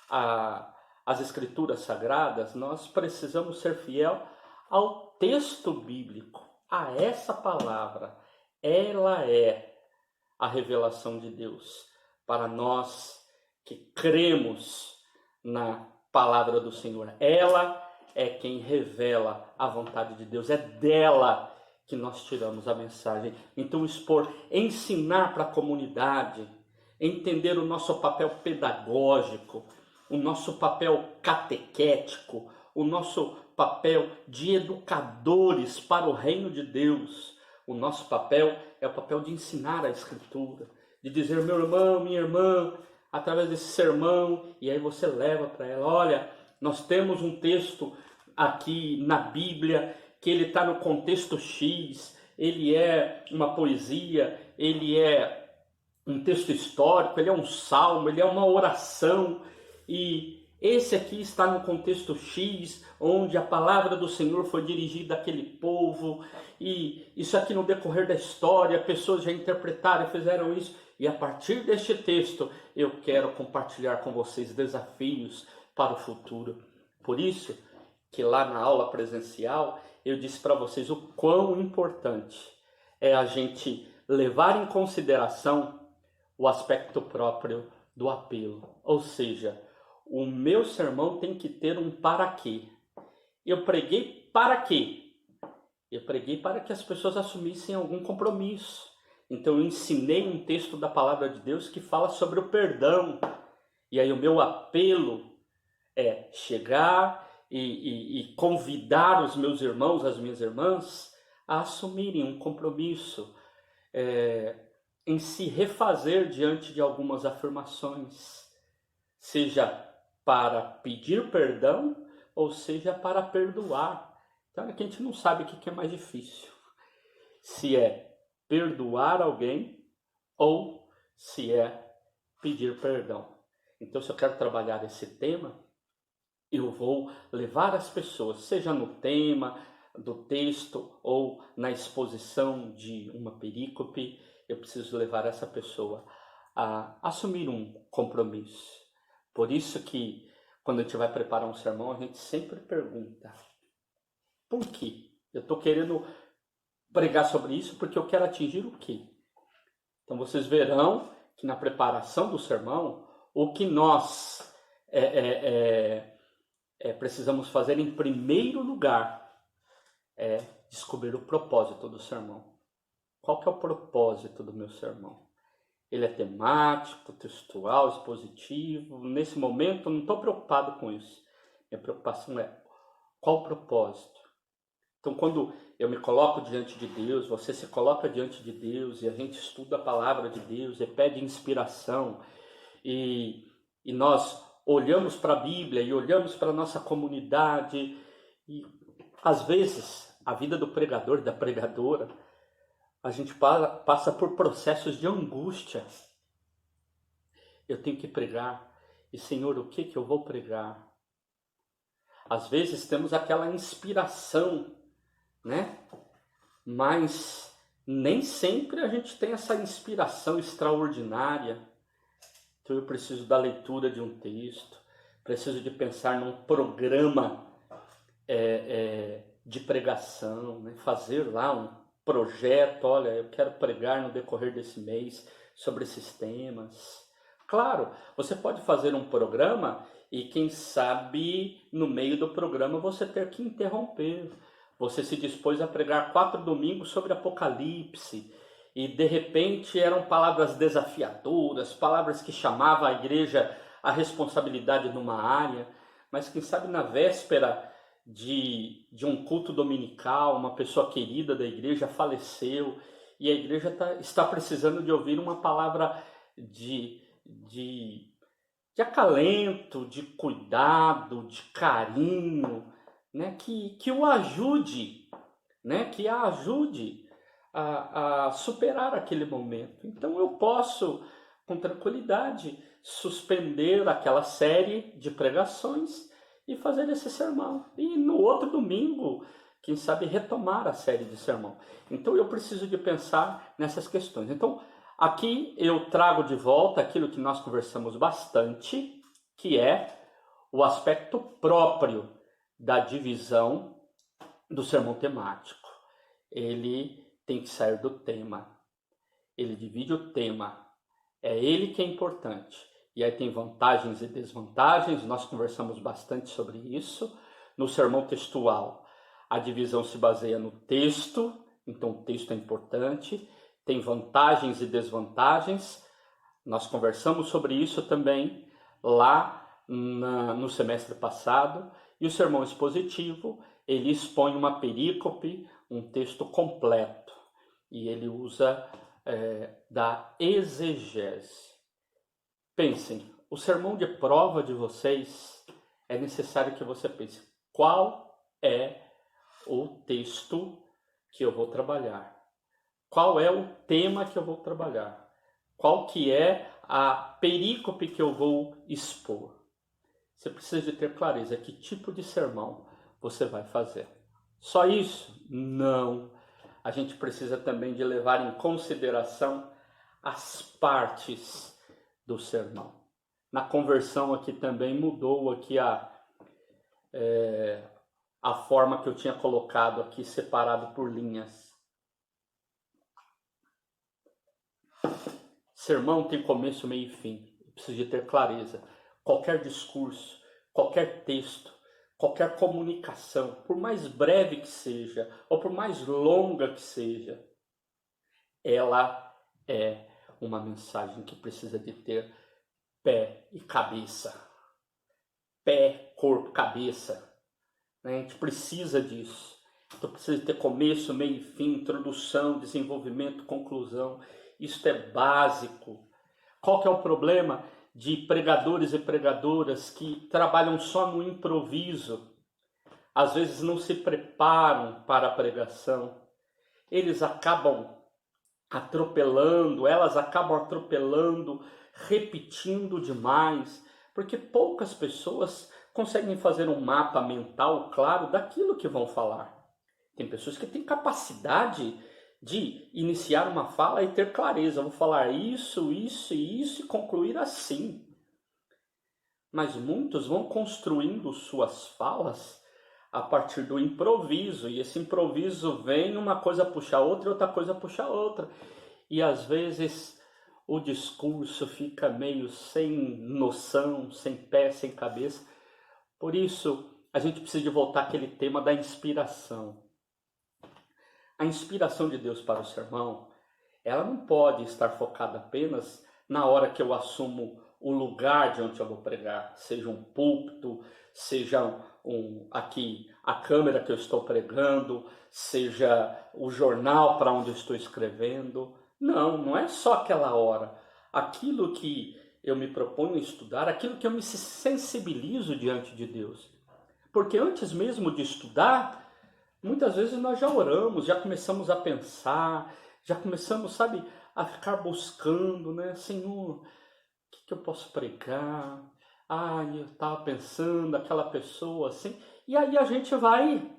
às Escrituras Sagradas, nós precisamos ser fiel ao texto bíblico, a essa palavra. Ela é a revelação de Deus para nós que cremos na palavra do Senhor. Ela é quem revela a vontade de Deus, é dela que nós tiramos a mensagem. Então, ensinar para a comunidade, entender o nosso papel pedagógico, o nosso papel catequético, o nosso papel de educadores para o reino de Deus. O nosso papel é o papel de ensinar a Escritura, de dizer, meu irmão, minha irmã, através desse sermão, e aí você leva para ela, olha, nós temos um texto aqui na Bíblia que ele está no contexto X, ele é uma poesia, ele é um texto histórico, ele é um salmo, ele é uma oração, e esse aqui está no contexto X, onde a palavra do Senhor foi dirigida àquele povo, e isso aqui no decorrer da história, pessoas já interpretaram e fizeram isso, e a partir deste texto, eu quero compartilhar com vocês desafios para o futuro. Por isso, que lá na aula presencial, eu disse para vocês o quão importante é a gente levar em consideração o aspecto próprio do apelo. Ou seja, o meu sermão tem que ter um para quê. Eu preguei para quê? Eu preguei para que as pessoas assumissem algum compromisso. Então eu ensinei um texto da palavra de Deus que fala sobre o perdão. E aí o meu apelo é chegar e convidar os meus irmãos, as minhas irmãs, a assumirem um compromisso, em se refazer diante de algumas afirmações, seja para pedir perdão ou seja para perdoar. Então aqui a gente não sabe o que é mais difícil, se é perdoar alguém ou se é pedir perdão. Então, se eu quero trabalhar esse tema, eu vou levar as pessoas, seja no tema do texto ou na exposição de uma perícope, eu preciso levar essa pessoa a assumir um compromisso. Por isso que quando a gente vai preparar um sermão, a gente sempre pergunta, por quê? Eu estou querendo pregar sobre isso porque eu quero atingir o quê? Então vocês verão que na preparação do sermão, o que nós precisamos fazer em primeiro lugar é descobrir o propósito do sermão. Qual que é o propósito do meu sermão? Ele é temático, textual, expositivo. Nesse momento, eu não estou preocupado com isso. Minha preocupação é qual o propósito. Então, quando eu me coloco diante de Deus, você se coloca diante de Deus, e a gente estuda a palavra de Deus, e pede inspiração, e nós olhamos para a Bíblia, e olhamos para a nossa comunidade, e às vezes, a vida do pregador e da pregadora, a gente passa por processos de angústia. Eu tenho que pregar, e Senhor, o que eu vou pregar? Às vezes temos aquela inspiração, né? Mas nem sempre a gente tem essa inspiração extraordinária. Então eu preciso da leitura de um texto, preciso de pensar num programa de pregação, né? Fazer lá um projeto, olha, eu quero pregar no decorrer desse mês sobre esses temas. Claro, você pode fazer um programa e quem sabe no meio do programa você ter que interromper. Você se dispôs a pregar 4 domingos sobre Apocalipse e de repente eram palavras desafiadoras, palavras que chamavam a igreja à responsabilidade numa área, mas quem sabe na véspera de um culto dominical, uma pessoa querida da igreja faleceu e a igreja está precisando de ouvir uma palavra de acalento, de cuidado, de carinho, né? que o ajude, né? Que a ajude a superar aquele momento. Então eu posso, com tranquilidade, suspender aquela série de pregações e fazer esse sermão. E no outro domingo, quem sabe, retomar a série de sermão. Então eu preciso de pensar nessas questões. Então, aqui eu trago de volta aquilo que nós conversamos bastante, que é o aspecto próprio da divisão do sermão temático. Ele tem que sair do tema. Ele divide o tema. É ele que é importante. E aí tem vantagens e desvantagens, nós conversamos bastante sobre isso. No sermão textual, a divisão se baseia no texto, então o texto é importante. Tem vantagens e desvantagens, nós conversamos sobre isso também lá no semestre passado. E o sermão expositivo, ele expõe uma perícope, um texto completo, e ele usa da exegese. Pensem, o sermão de prova de vocês, é necessário que você pense, qual é o texto que eu vou trabalhar? Qual é o tema que eu vou trabalhar? Qual que é a perícope que eu vou expor? Você precisa de ter clareza que tipo de sermão você vai fazer. Só isso? Não. A gente precisa também de levar em consideração as partes do sermão. Na conversão aqui também mudou aqui a forma que eu tinha colocado aqui, separado por linhas. Sermão tem começo, meio e fim. Eu preciso de ter clareza. Qualquer discurso, qualquer texto, qualquer comunicação, por mais breve que seja, ou por mais longa que seja, ela é uma mensagem que precisa de ter pé e cabeça. Pé, corpo, cabeça. A gente precisa disso. Então precisa ter começo, meio e fim, introdução, desenvolvimento, conclusão. Isso é básico. Qual que é o problema de pregadores e pregadoras que trabalham só no improviso? Às vezes não se preparam para a pregação. Eles acabam atropelando, elas acabam atropelando, repetindo demais, porque poucas pessoas conseguem fazer um mapa mental claro daquilo que vão falar. Tem pessoas que têm capacidade de iniciar uma fala e ter clareza. Eu vou falar isso, isso e isso e concluir assim. Mas muitos vão construindo suas falas a partir do improviso. E esse improviso vem uma coisa puxa a outra e outra coisa puxa a outra. E às vezes o discurso fica meio sem noção, sem pé, sem cabeça. Por isso, a gente precisa de voltar àquele tema da inspiração. A inspiração de Deus para o sermão ela não pode estar focada apenas na hora que eu assumo o lugar de onde eu vou pregar, seja um púlpito, seja aqui a câmera que eu estou pregando, seja o jornal para onde eu estou escrevendo. Não, não é só aquela hora. Aquilo que eu me proponho estudar, aquilo que eu me sensibilizo diante de Deus. Porque antes mesmo de estudar, muitas vezes nós já oramos, já começamos a pensar, já começamos, sabe, a ficar buscando, né? Senhor, o que eu posso pregar? Eu estava pensando, aquela pessoa assim. E aí a gente vai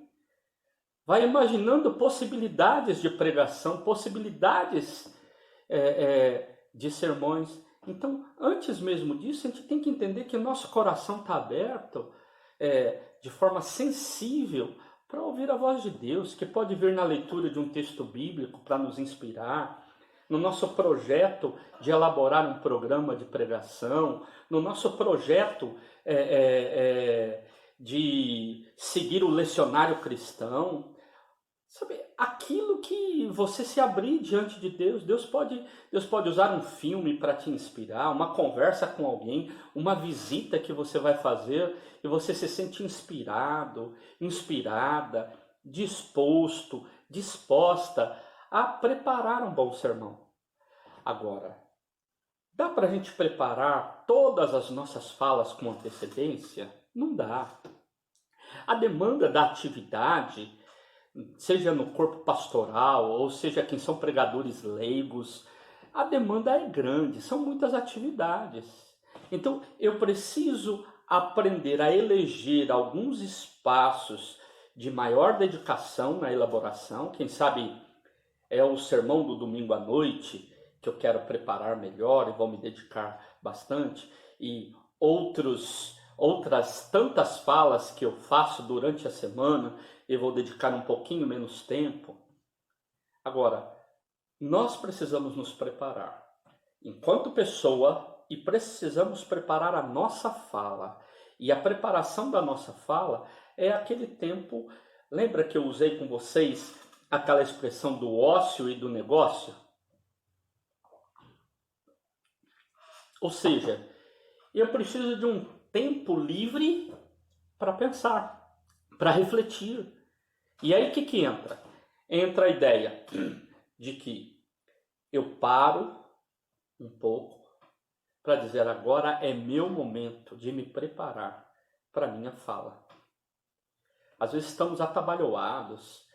imaginando possibilidades de pregação, possibilidades de sermões. Então, antes mesmo disso, a gente tem que entender que o nosso coração está aberto de forma sensível para ouvir a voz de Deus, que pode vir na leitura de um texto bíblico para nos inspirar, no nosso projeto de elaborar um programa de pregação, no nosso projeto de seguir o lecionário cristão. Sabe, aquilo que você se abrir diante de Deus, Deus pode usar um filme para te inspirar, uma conversa com alguém, uma visita que você vai fazer e você se sente inspirado, inspirada, disposto, disposta a preparar um bom sermão. Agora, dá para a gente preparar todas as nossas falas com antecedência? Não dá. A demanda da atividade, seja no corpo pastoral, ou seja quem são pregadores leigos, a demanda é grande, são muitas atividades. Então, eu preciso aprender a eleger alguns espaços de maior dedicação na elaboração. Quem sabe é o sermão do domingo à noite que eu quero preparar melhor e vou me dedicar bastante, e outras tantas falas que eu faço durante a semana, eu vou dedicar um pouquinho menos tempo. Agora, nós precisamos nos preparar enquanto pessoa e precisamos preparar a nossa fala. E a preparação da nossa fala é aquele tempo, lembra que eu usei com vocês aquela expressão do ócio e do negócio? Ou seja, eu preciso de um tempo livre para pensar, para refletir. E aí o que entra? Entra a ideia de que eu paro um pouco para dizer agora é meu momento de me preparar para a minha fala. Às vezes estamos atabalhoados,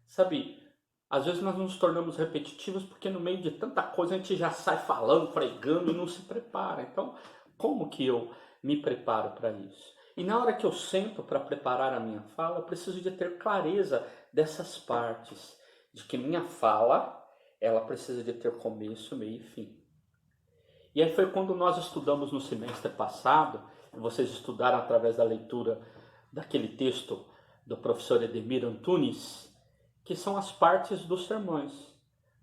sabe? Às vezes nós nos tornamos repetitivos porque no meio de tanta coisa a gente já sai falando, pregando e não se prepara. Então, como que eu me preparo para isso? E na hora que eu sento para preparar a minha fala, eu preciso de ter clareza dessas partes, de que minha fala, ela precisa de ter começo, meio e fim. E aí foi quando nós estudamos no semestre passado, e vocês estudaram através da leitura daquele texto do professor Edemir Antunes, que são as partes dos sermões.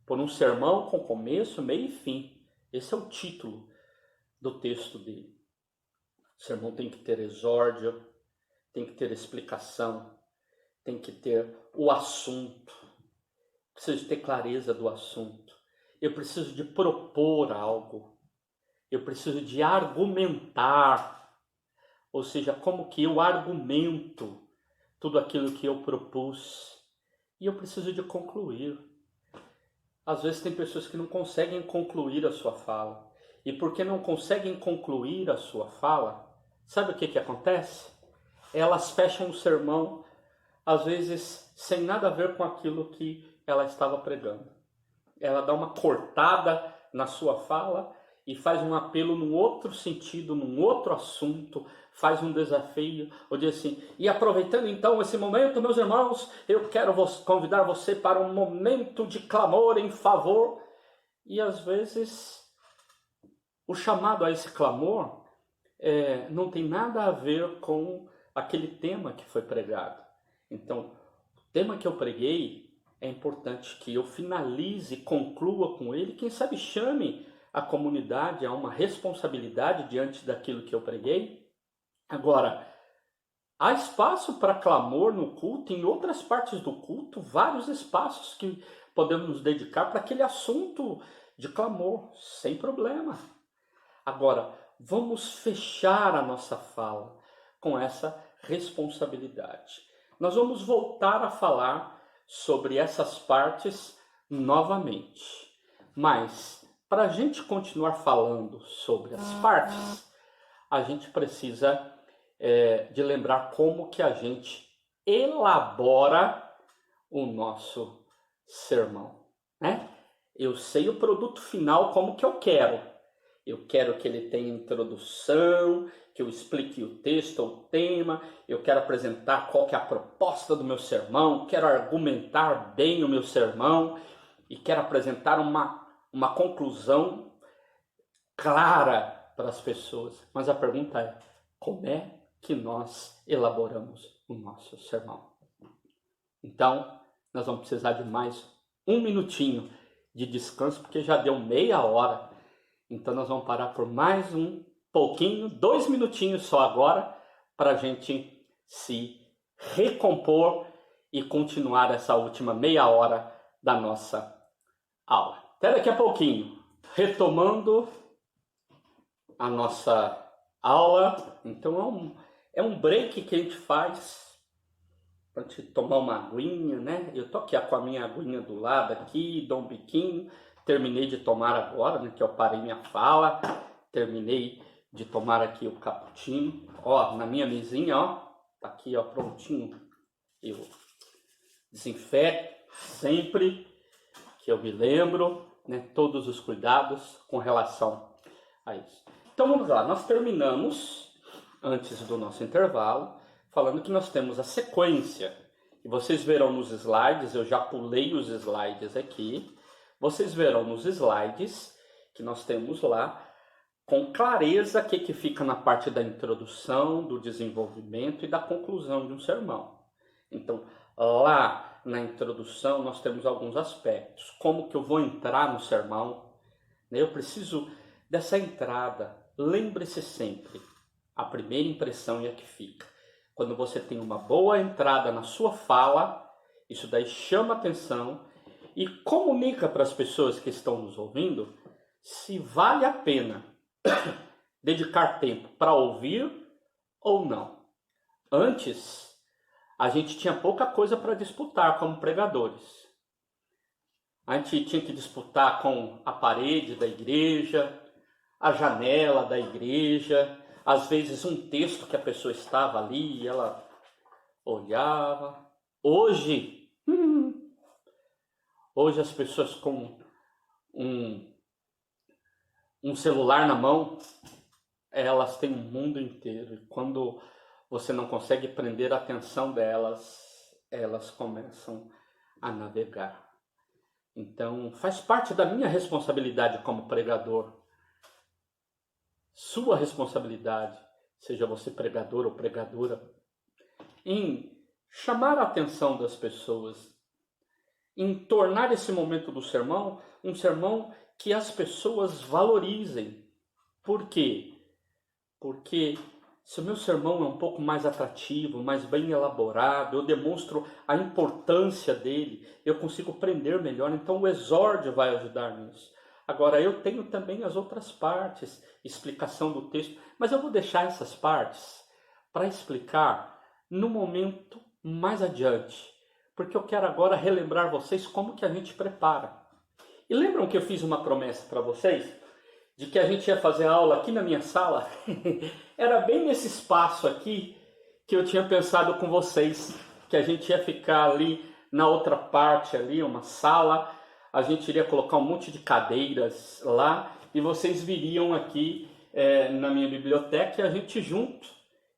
Por um sermão com começo, meio e fim. Esse é o título do texto dele. O sermão tem que ter exórdio, tem que ter explicação, tem que ter o assunto. Preciso ter clareza do assunto. Eu preciso de propor algo. Eu preciso de argumentar. Ou seja, como que eu argumento tudo aquilo que eu propus. E eu preciso de concluir. Às vezes tem pessoas que não conseguem concluir a sua fala. E porque não conseguem concluir a sua fala, sabe o que acontece? Elas fecham o sermão, às vezes sem nada a ver com aquilo que ela estava pregando. Ela dá uma cortada na sua fala e faz um apelo num outro sentido, num outro assunto, faz um desafio, ou diz assim, e aproveitando então esse momento, meus irmãos, eu quero convidar você para um momento de clamor em favor. E às vezes o chamado a esse clamor não tem nada a ver com aquele tema que foi pregado. Então, o tema que eu preguei, é importante que eu finalize, conclua com ele, quem sabe chame a comunidade a uma responsabilidade diante daquilo que eu preguei. Agora, há espaço para clamor no culto, em outras partes do culto, vários espaços podemos nos dedicar para aquele assunto de clamor, sem problema. Agora, vamos fechar a nossa fala com essa responsabilidade. Nós vamos voltar a falar sobre essas partes novamente. Mas, para a gente continuar falando sobre as partes, a gente precisa de lembrar como que a gente elabora o nosso sermão, né? Eu sei o produto final como que eu quero. Eu quero que ele tenha introdução, que eu explique o texto ou o tema, eu quero apresentar qual que é a proposta do meu sermão, quero argumentar bem o meu sermão e quero apresentar uma conclusão clara para as pessoas. Mas a pergunta é, como é que nós elaboramos o nosso sermão? Então, nós vamos precisar de mais um minutinho de descanso, porque já deu meia hora. Então, nós vamos parar por mais um pouquinho, 2 minutinhos só agora, para a gente se recompor e continuar essa última meia hora da nossa aula. Até daqui a pouquinho. Retomando a nossa aula, então é um break que a gente faz para a gente tomar uma aguinha, né? Eu tô aqui com a minha aguinha do lado aqui, dou um biquinho, terminei de tomar agora, né? Que eu parei minha fala, terminei de tomar aqui o cappuccino, ó, na minha mesinha, ó, tá aqui, ó, prontinho. Eu desinfeto sempre que eu me lembro, né? Todos os cuidados com relação a isso. Então vamos lá, nós terminamos, antes do nosso intervalo, falando que nós temos a sequência. E vocês verão nos slides, eu já pulei os slides aqui, vocês verão nos slides que nós temos lá, com clareza, o que fica na parte da introdução, do desenvolvimento e da conclusão de um sermão. Então, lá na introdução nós temos alguns aspectos. Como que eu vou entrar no sermão? Eu preciso dessa entrada. Lembre-se sempre, a primeira impressão é a que fica. Quando você tem uma boa entrada na sua fala, isso daí chama atenção e comunica para as pessoas que estão nos ouvindo se vale a pena dedicar tempo para ouvir ou não. Antes, a gente tinha pouca coisa para disputar como pregadores. A gente tinha que disputar com a parede da igreja, a janela da igreja, às vezes um texto que a pessoa estava ali e ela olhava. Hoje as pessoas com um celular na mão, elas têm o mundo inteiro. E quando você não consegue prender a atenção delas, elas começam a navegar. Então, faz parte da minha responsabilidade como pregador. Sua responsabilidade, seja você pregador ou pregadora, em chamar a atenção das pessoas, em tornar esse momento do sermão um sermão que as pessoas valorizem. Por quê? Porque se o meu sermão é um pouco mais atrativo, mais bem elaborado, eu demonstro a importância dele, eu consigo prender melhor, então o exórdio vai ajudar nisso. Agora, eu tenho também as outras partes, explicação do texto, mas eu vou deixar essas partes para explicar no momento mais adiante, porque eu quero agora relembrar vocês como que a gente prepara. E lembram que eu fiz uma promessa para vocês? De que a gente ia fazer aula aqui na minha sala? Era bem nesse espaço aqui que eu tinha pensado com vocês, que a gente ia ficar ali na outra parte ali, uma sala, a gente iria colocar um monte de cadeiras lá e vocês viriam aqui na minha biblioteca e a gente junto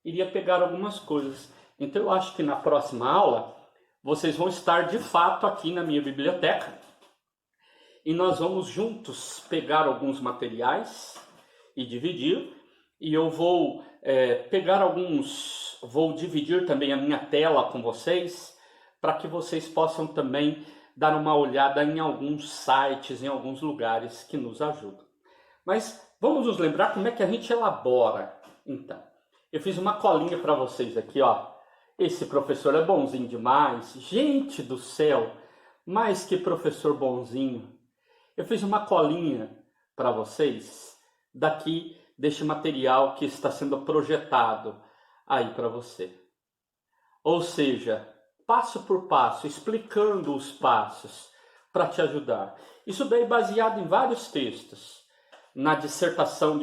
iria pegar algumas coisas. Então eu acho que na próxima aula vocês vão estar de fato aqui na minha biblioteca e nós vamos juntos pegar alguns materiais e dividir, e eu vou pegar alguns, vou dividir também a minha tela com vocês, para que vocês possam também dar uma olhada em alguns sites, em alguns lugares que nos ajudam. Mas vamos nos lembrar como é que a gente elabora. Então, eu fiz uma colinha para vocês aqui, ó. Esse professor é bonzinho demais. Gente do céu, mais que professor bonzinho, eu fiz uma colinha para vocês daqui deste material que está sendo projetado aí para você. Ou seja, passo por passo, explicando os passos para te ajudar. Isso daí baseado em vários textos. Na dissertação,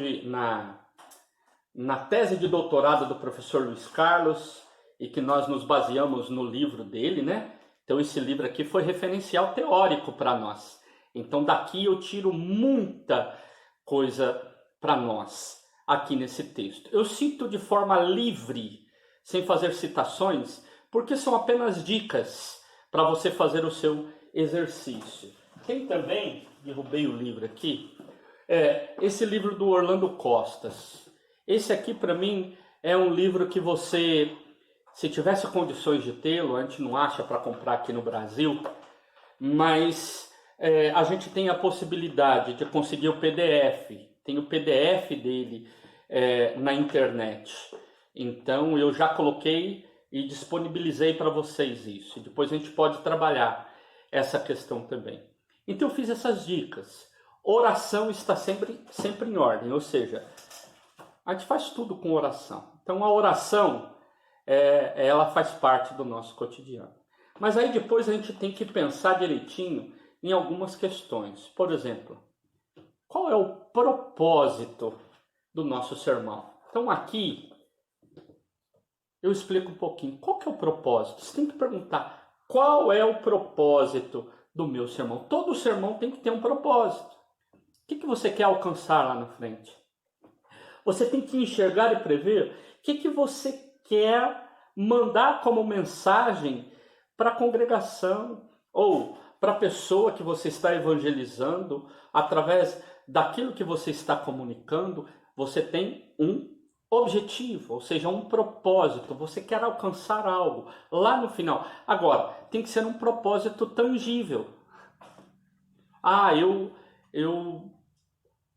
na tese de doutorado do professor Luiz Carlos, e que nós nos baseamos no livro dele, né? Então esse livro aqui foi referencial teórico para nós. Então daqui eu tiro muita coisa para nós aqui nesse texto. Eu cito de forma livre, sem fazer citações, porque são apenas dicas para você fazer o seu exercício. Tem também, derrubei o livro aqui, esse livro do Orlando Costas. Esse aqui para mim é um livro que você, se tivesse condições de tê-lo, a gente não acha para comprar aqui no Brasil, mas a gente tem a possibilidade de conseguir o PDF. Tem o PDF dele na internet. Então eu já coloquei e disponibilizei para vocês isso. Depois a gente pode trabalhar essa questão também. Então eu fiz essas dicas. Oração está sempre em ordem, ou seja, a gente faz tudo com oração. Então a oração, ela faz parte do nosso cotidiano. Mas aí depois a gente tem que pensar direitinho em algumas questões. Por exemplo, qual é o propósito do nosso sermão? Então aqui eu explico um pouquinho. Qual que é o propósito? Você tem que perguntar, qual é o propósito do meu sermão? Todo sermão tem que ter um propósito. O que você quer alcançar lá na frente? Você tem que enxergar e prever o que você quer mandar como mensagem para a congregação ou para a pessoa que você está evangelizando. Através daquilo que você está comunicando, você tem um objetivo, ou seja, um propósito. Você quer alcançar algo lá no final. Agora, tem que ser um propósito tangível.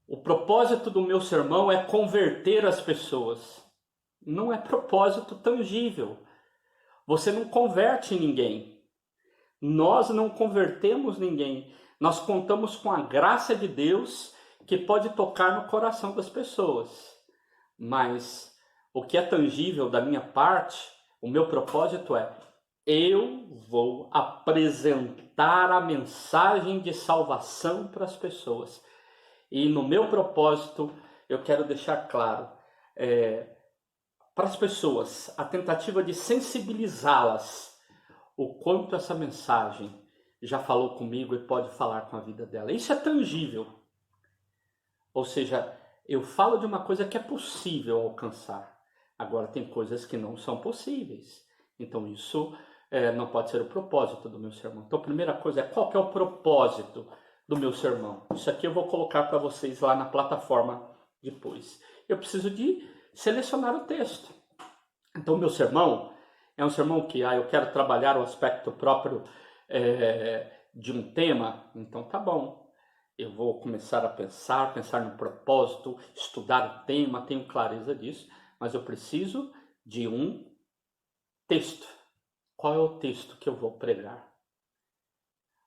O propósito do meu sermão é converter as pessoas. Não é propósito tangível. Você não converte ninguém. Nós não convertemos ninguém. Nós contamos com a graça de Deus que pode tocar no coração das pessoas. Mas o que é tangível da minha parte, o meu propósito eu vou apresentar a mensagem de salvação para as pessoas. E no meu propósito, eu quero deixar claro para as pessoas a tentativa de sensibilizá-las o quanto essa mensagem já falou comigo e pode falar com a vida dela. Isso é tangível. Ou seja, eu falo de uma coisa que é possível alcançar. Agora tem coisas que não são possíveis. Então isso não pode ser o propósito do meu sermão. Então a primeira coisa qual que é o propósito do meu sermão? Isso aqui eu vou colocar para vocês lá na plataforma depois. Eu preciso de selecionar o texto. Então o meu sermão é um sermão que eu quero trabalhar o aspecto próprio de um tema. Então tá bom. Eu vou começar a pensar no propósito, estudar o tema, tenho clareza disso, mas eu preciso de um texto. Qual é o texto que eu vou pregar?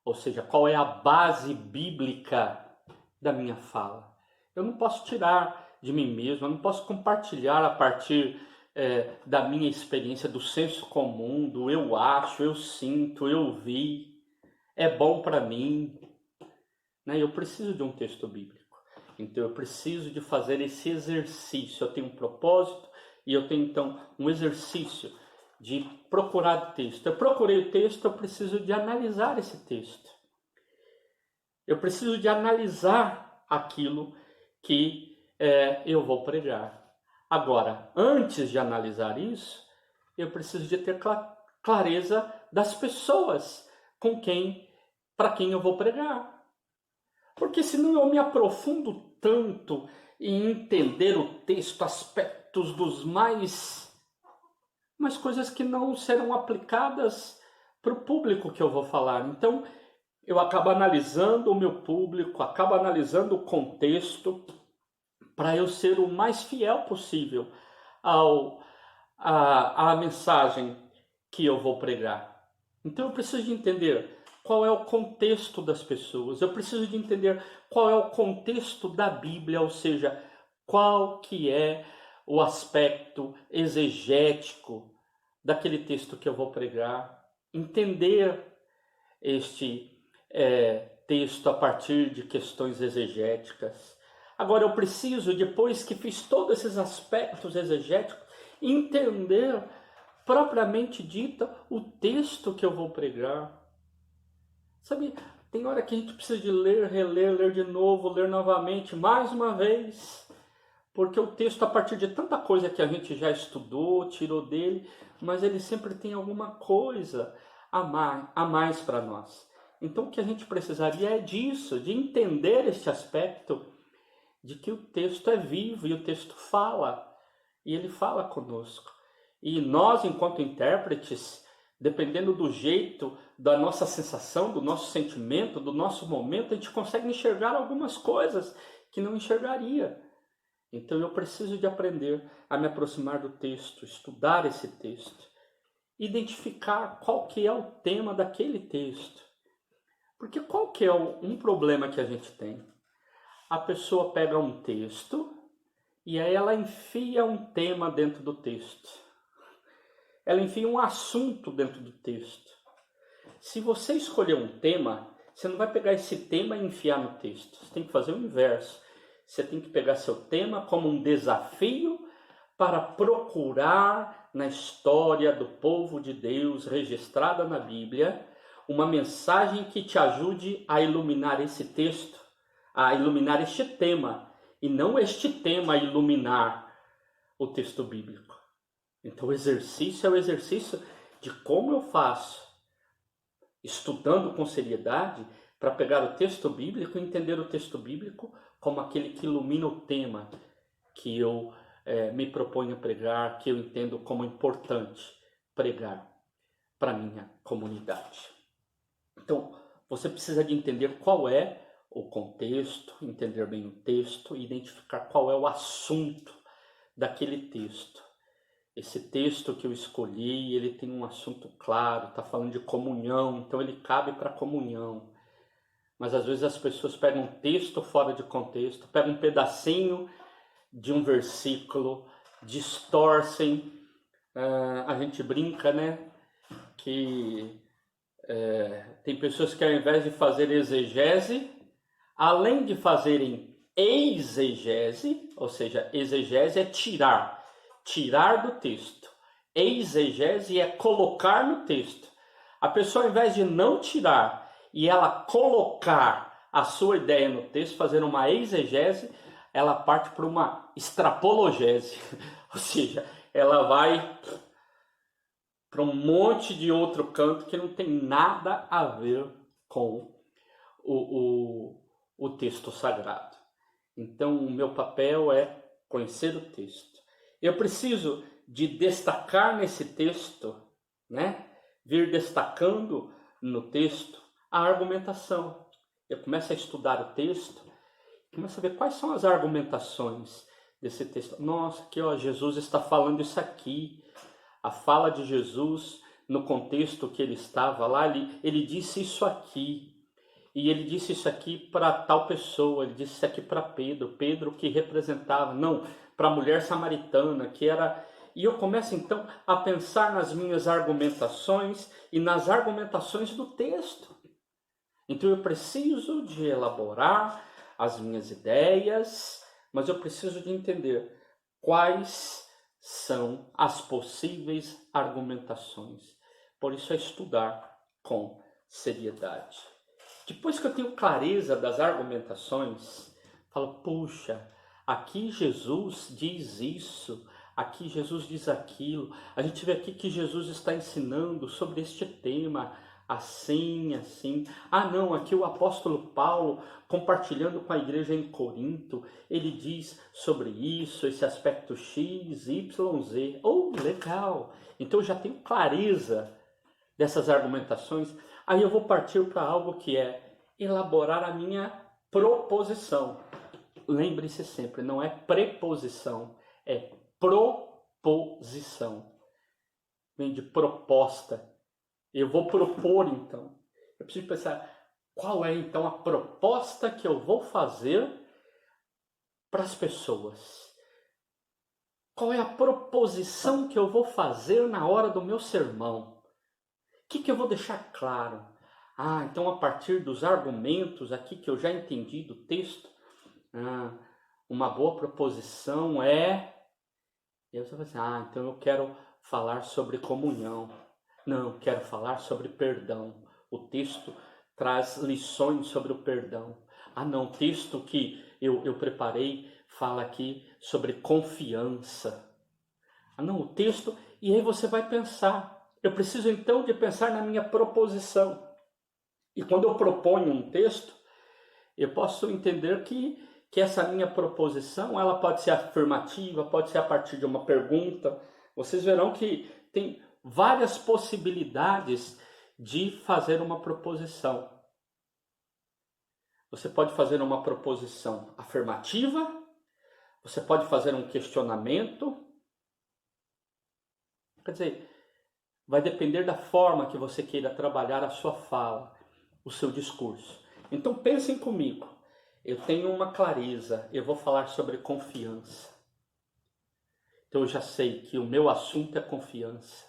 Ou seja, qual é a base bíblica da minha fala? Eu não posso tirar de mim mesmo, eu não posso compartilhar a partir da minha experiência, do senso comum, do eu acho, eu sinto, eu vi, é bom para mim. Eu preciso de um texto bíblico. Então eu preciso de fazer esse exercício. Eu tenho um propósito e eu tenho então um exercício de procurar o texto. Eu procurei o texto, eu preciso de analisar esse texto. Eu preciso de analisar aquilo que eu vou pregar. Agora, antes de analisar isso, eu preciso de ter clareza das pessoas para quem eu vou pregar. Porque senão eu me aprofundo tanto em entender o texto, aspectos dos mas coisas que não serão aplicadas para o público que eu vou falar. Então, eu acabo analisando o meu público, acabo analisando o contexto, para eu ser o mais fiel possível à mensagem que eu vou pregar. Então, eu preciso de entender qual é o contexto das pessoas. Eu preciso de entender qual é o contexto da Bíblia, ou seja, qual que é o aspecto exegético daquele texto que eu vou pregar. Entender este texto a partir de questões exegéticas. Agora eu preciso, depois que fiz todos esses aspectos exegéticos, entender propriamente dita o texto que eu vou pregar. Sabe, tem hora que a gente precisa de ler, reler, ler de novo, ler novamente, mais uma vez, porque o texto, a partir de tanta coisa que a gente já estudou, tirou dele, mas ele sempre tem alguma coisa a mais para nós. Então o que a gente precisaria é disso, de entender este aspecto de que o texto é vivo e o texto fala, e ele fala conosco. E nós, enquanto intérpretes, dependendo do jeito, da nossa sensação, do nosso sentimento, do nosso momento, a gente consegue enxergar algumas coisas que não enxergaria. Então eu preciso de aprender a me aproximar do texto, estudar esse texto, identificar qual que é o tema daquele texto. Porque qual que é um problema que a gente tem? A pessoa pega um texto e aí ela enfia um tema dentro do texto. Ela enfia um assunto dentro do texto. Se você escolher um tema, você não vai pegar esse tema e enfiar no texto. Você tem que fazer o inverso. Você tem que pegar seu tema como um desafio para procurar na história do povo de Deus registrada na Bíblia uma mensagem que te ajude a iluminar esse texto, a iluminar este tema, e não este tema a iluminar o texto bíblico. Então o exercício é o exercício de como eu faço, estudando com seriedade, para pegar o texto bíblico e entender o texto bíblico como aquele que ilumina o tema que eu me proponho a pregar, que eu entendo como importante pregar para a minha comunidade. Então, você precisa de entender qual é o contexto, entender bem o texto e identificar qual é o assunto daquele texto. Esse texto que eu escolhi, ele tem um assunto claro, está falando de comunhão, então ele cabe para comunhão. Mas às vezes as pessoas pegam um texto fora de contexto, pegam um pedacinho de um versículo, distorcem. A gente brinca, né? Que tem pessoas que ao invés de fazer exegese, além de fazerem exegese, ou seja, exegese é tirar do texto. Exegese é colocar no texto. A pessoa, ao invés de não tirar e ela colocar a sua ideia no texto, fazer uma exegese, ela parte para uma extrapologese, ou seja, ela vai para um monte de outro canto que não tem nada a ver com o texto sagrado. Então, o meu papel é conhecer o texto. Eu preciso de destacar nesse texto, né? Vir destacando no texto a argumentação. Eu começo a estudar o texto, começo a ver quais são as argumentações desse texto. Nossa, aqui ó, Jesus está falando isso aqui. A fala de Jesus, no contexto que ele estava lá, ele disse isso aqui. E ele disse isso aqui para tal pessoa, ele disse isso aqui para Pedro. Pedro que representava, não, para a mulher samaritana, que era... E eu começo então a pensar nas minhas argumentações e nas argumentações do texto. Então eu preciso de elaborar as minhas ideias, mas eu preciso de entender quais são as possíveis argumentações. Por isso é estudar com seriedade. Depois que eu tenho clareza das argumentações, falo, puxa, aqui Jesus diz isso, aqui Jesus diz aquilo. A gente vê aqui que Jesus está ensinando sobre este tema, assim, assim. Ah não, aqui o apóstolo Paulo, compartilhando com a igreja em Corinto, ele diz sobre isso, esse aspecto X, Y, Z. Oh, legal! Então eu já tenho clareza dessas argumentações. Aí eu vou partir para algo que é elaborar a minha proposição. Lembre-se sempre, não é preposição, é proposição. Vem de proposta. Eu vou propor então. Eu preciso pensar qual é então a proposta que eu vou fazer para as pessoas. Qual é a proposição que eu vou fazer na hora do meu sermão? O que eu vou deixar claro? Então a partir dos argumentos aqui que eu já entendi do texto, uma boa proposição é... E aí você vai dizer, então eu quero falar sobre comunhão. Não, eu quero falar sobre perdão. O texto traz lições sobre o perdão. Não, o texto que eu preparei fala aqui sobre confiança. Não, o texto... E aí você vai pensar. Eu preciso então de pensar na minha proposição. E quando eu proponho um texto, eu posso entender que essa minha proposição, ela pode ser afirmativa, pode ser a partir de uma pergunta. Vocês verão que tem várias possibilidades de fazer uma proposição. Você pode fazer uma proposição afirmativa, você pode fazer um questionamento. Quer dizer, vai depender da forma que você queira trabalhar a sua fala, o seu discurso. Então pensem comigo, eu tenho uma clareza, eu vou falar sobre confiança. Então eu já sei que o meu assunto é confiança.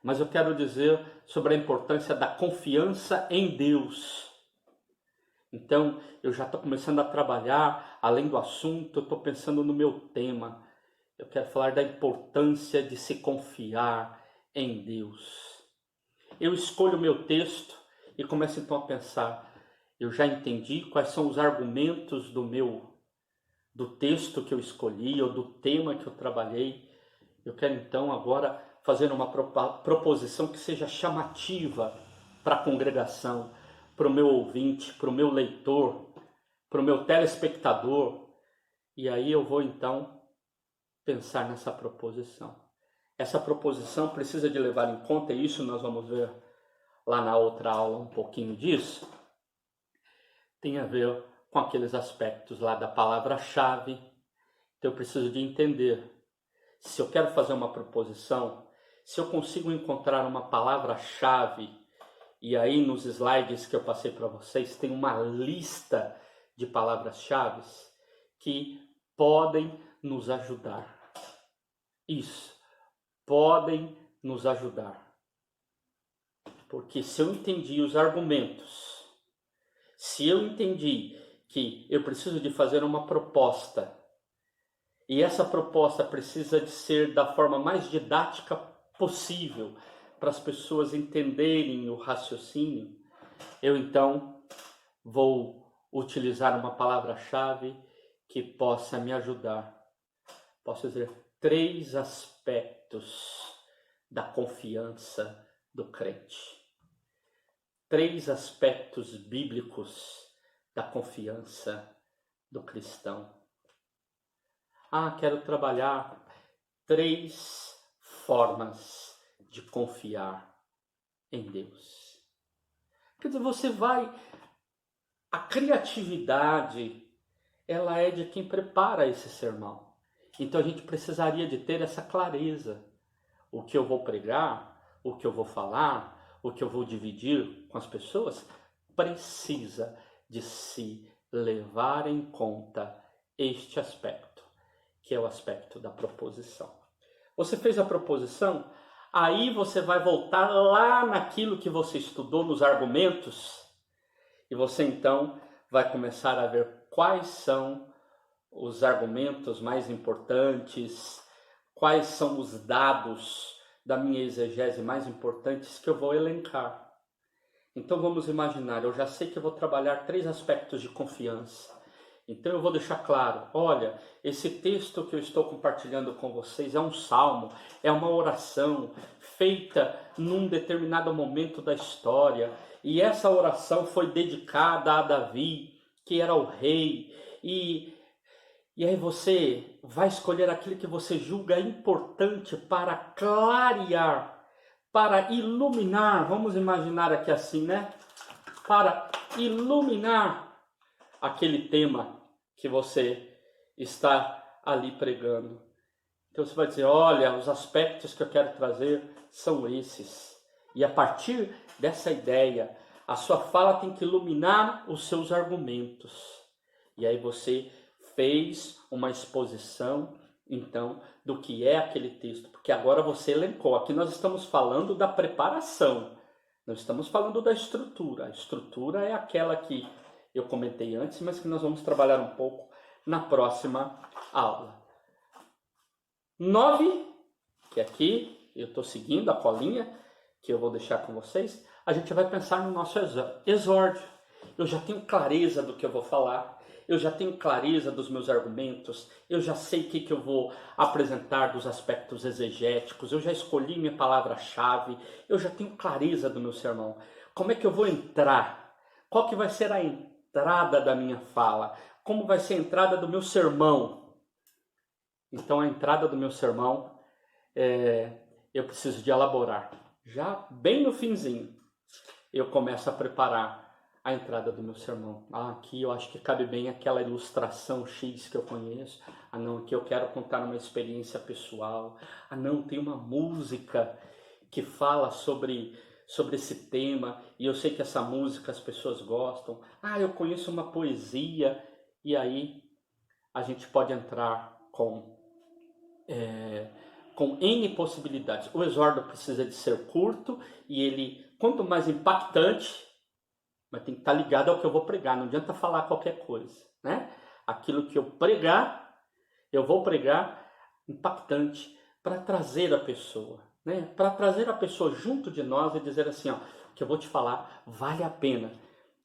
Mas eu quero dizer sobre a importância da confiança em Deus. Então eu já estou começando a trabalhar, além do assunto, eu estou pensando no meu tema. Eu quero falar da importância de se confiar em Deus. Eu escolho o meu texto e começo então a pensar, eu já entendi quais são os argumentos do texto que eu escolhi ou do tema que eu trabalhei. Eu quero então agora fazer uma proposição que seja chamativa para a congregação, para o meu ouvinte, para o meu leitor, para o meu telespectador. E aí eu vou então pensar nessa proposição. Essa proposição precisa de levar em conta, e isso nós vamos ver lá na outra aula um pouquinho disso, tem a ver com aqueles aspectos lá da palavra-chave. Então eu preciso de entender, se eu quero fazer uma proposição, se eu consigo encontrar uma palavra-chave, e aí nos slides que eu passei para vocês tem uma lista de palavras-chave que podem nos ajudar. Isso, podem nos ajudar. Porque se eu entendi os argumentos, se eu entendi que eu preciso de fazer uma proposta, e essa proposta precisa de ser da forma mais didática possível, para as pessoas entenderem o raciocínio, eu então vou utilizar uma palavra-chave que possa me ajudar. Posso dizer 3 aspectos da confiança do crente. 3 aspectos bíblicos da confiança do cristão. Quero trabalhar 3 formas de confiar em Deus. Quer dizer, a criatividade, ela é de quem prepara esse sermão. Então a gente precisaria de ter essa clareza. O que eu vou pregar, o que eu vou falar, o que eu vou dividir com as pessoas, precisa de se levar em conta este aspecto, que é o aspecto da proposição. Você fez a proposição, aí você vai voltar lá naquilo que você estudou nos argumentos, e você então vai começar a ver quais são os argumentos mais importantes, quais são os dados da minha exegese mais importantes que eu vou elencar. Então vamos imaginar, eu já sei que eu vou trabalhar 3 aspectos de confiança. Então eu vou deixar claro, olha, esse texto que eu estou compartilhando com vocês é um salmo, é uma oração feita num determinado momento da história. E essa oração foi dedicada a Davi, que era o rei. E aí você vai escolher aquilo que você julga importante para clarear, para iluminar, vamos imaginar aqui assim, né? Para iluminar aquele tema que você está ali pregando. Então você vai dizer, olha, os aspectos que eu quero trazer são esses. E a partir dessa ideia, A sua fala tem que iluminar os seus argumentos. E aí você fez uma exposição, então, do que é aquele texto. Porque agora você elencou. Aqui nós estamos falando da preparação. Nós estamos falando da estrutura. A estrutura é aquela que eu comentei antes, mas que nós vamos trabalhar um pouco na próxima aula. 9, que aqui eu estou seguindo a colinha, que eu vou deixar com vocês. A gente vai pensar no nosso exórdio. Eu já tenho clareza do que eu vou falar. Eu já tenho clareza dos meus argumentos. Eu já sei o que eu vou apresentar dos aspectos exegéticos. Eu já escolhi minha palavra-chave. Eu já tenho clareza do meu sermão. Como é que eu vou entrar? Qual que vai ser a entrada da minha fala? Como vai ser a entrada do meu sermão? Então, a entrada do meu sermão, eu preciso de elaborar. Já bem no finzinho, eu começo a preparar a entrada do meu sermão. Aqui eu acho que cabe bem aquela ilustração X que eu conheço. Não, aqui eu quero contar uma experiência pessoal. Não, tem uma música que fala sobre esse tema, e eu sei que essa música as pessoas gostam. Eu conheço uma poesia, e aí a gente pode entrar com N possibilidades. O exórdio precisa de ser curto, e ele, quanto mais impactante, mas tem que estar ligado ao que eu vou pregar. Não adianta falar qualquer coisa, né? Aquilo que eu vou pregar impactante para trazer a pessoa, né? Para trazer a pessoa junto de nós e dizer assim, o que eu vou te falar vale a pena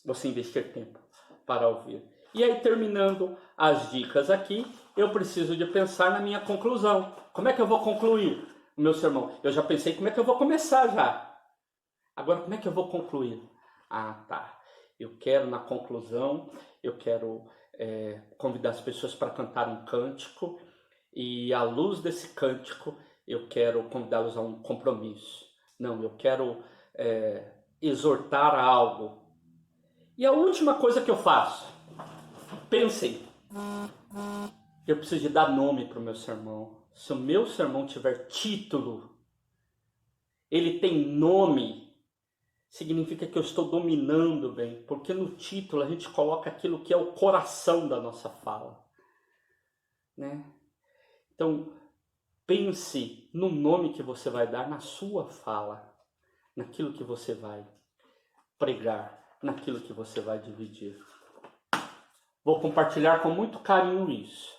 você investir tempo para ouvir. E aí, terminando as dicas aqui, eu preciso de pensar na minha conclusão. Como é que eu vou concluir o meu sermão? Eu já pensei como é que eu vou começar já. Agora, como é que eu vou concluir? Tá. Eu quero, na conclusão, eu quero convidar as pessoas para cantar um cântico, e à luz desse cântico, eu quero convidá-los a um compromisso. Não, eu quero exortar a algo. E a última coisa que eu faço, pensem, eu preciso de dar nome para o meu sermão. Se o meu sermão tiver título, ele tem nome, significa que eu estou dominando bem, porque no título a gente coloca aquilo que é o coração da nossa fala, né? Então, pense no nome que você vai dar na sua fala, naquilo que você vai pregar, naquilo que você vai dividir. Vou compartilhar com muito carinho isso.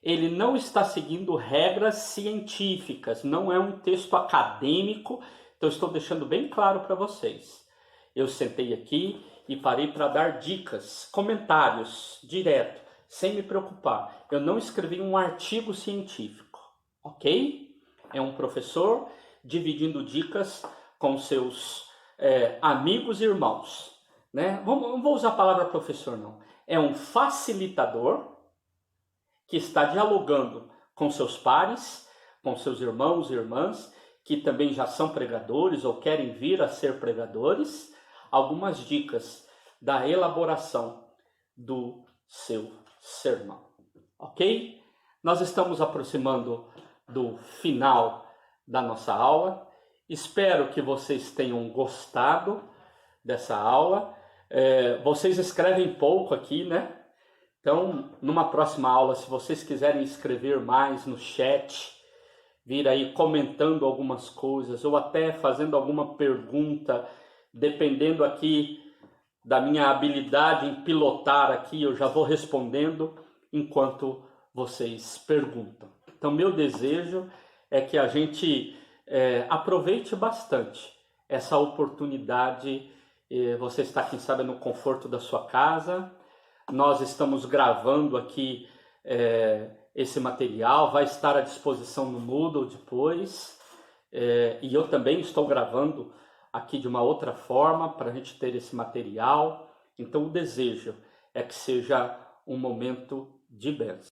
Ele não está seguindo regras científicas, não é um texto acadêmico. Então, estou deixando bem claro para vocês. Eu sentei aqui e parei para dar dicas, comentários, direto, sem me preocupar. Eu não escrevi um artigo científico, ok? É um professor dividindo dicas com seus amigos e irmãos, né? Não vou usar a palavra professor, não. É um facilitador que está dialogando com seus pares, com seus irmãos e irmãs, que também já são pregadores ou querem vir a ser pregadores, algumas dicas da elaboração do seu sermão, ok? Nós estamos aproximando do final da nossa aula. Espero que vocês tenham gostado dessa aula. Vocês escrevem pouco aqui, né? Então, numa próxima aula, se vocês quiserem escrever mais no chat, vir aí comentando algumas coisas ou até fazendo alguma pergunta, dependendo aqui da minha habilidade em pilotar aqui, eu já vou respondendo enquanto vocês perguntam. Então, meu desejo é que a gente aproveite bastante essa oportunidade. Você está, quem sabe, no conforto da sua casa. Nós estamos gravando aqui esse material, vai estar à disposição no Moodle depois, e eu também estou gravando aqui de uma outra forma para a gente ter esse material. Então o desejo é que seja um momento de bênção.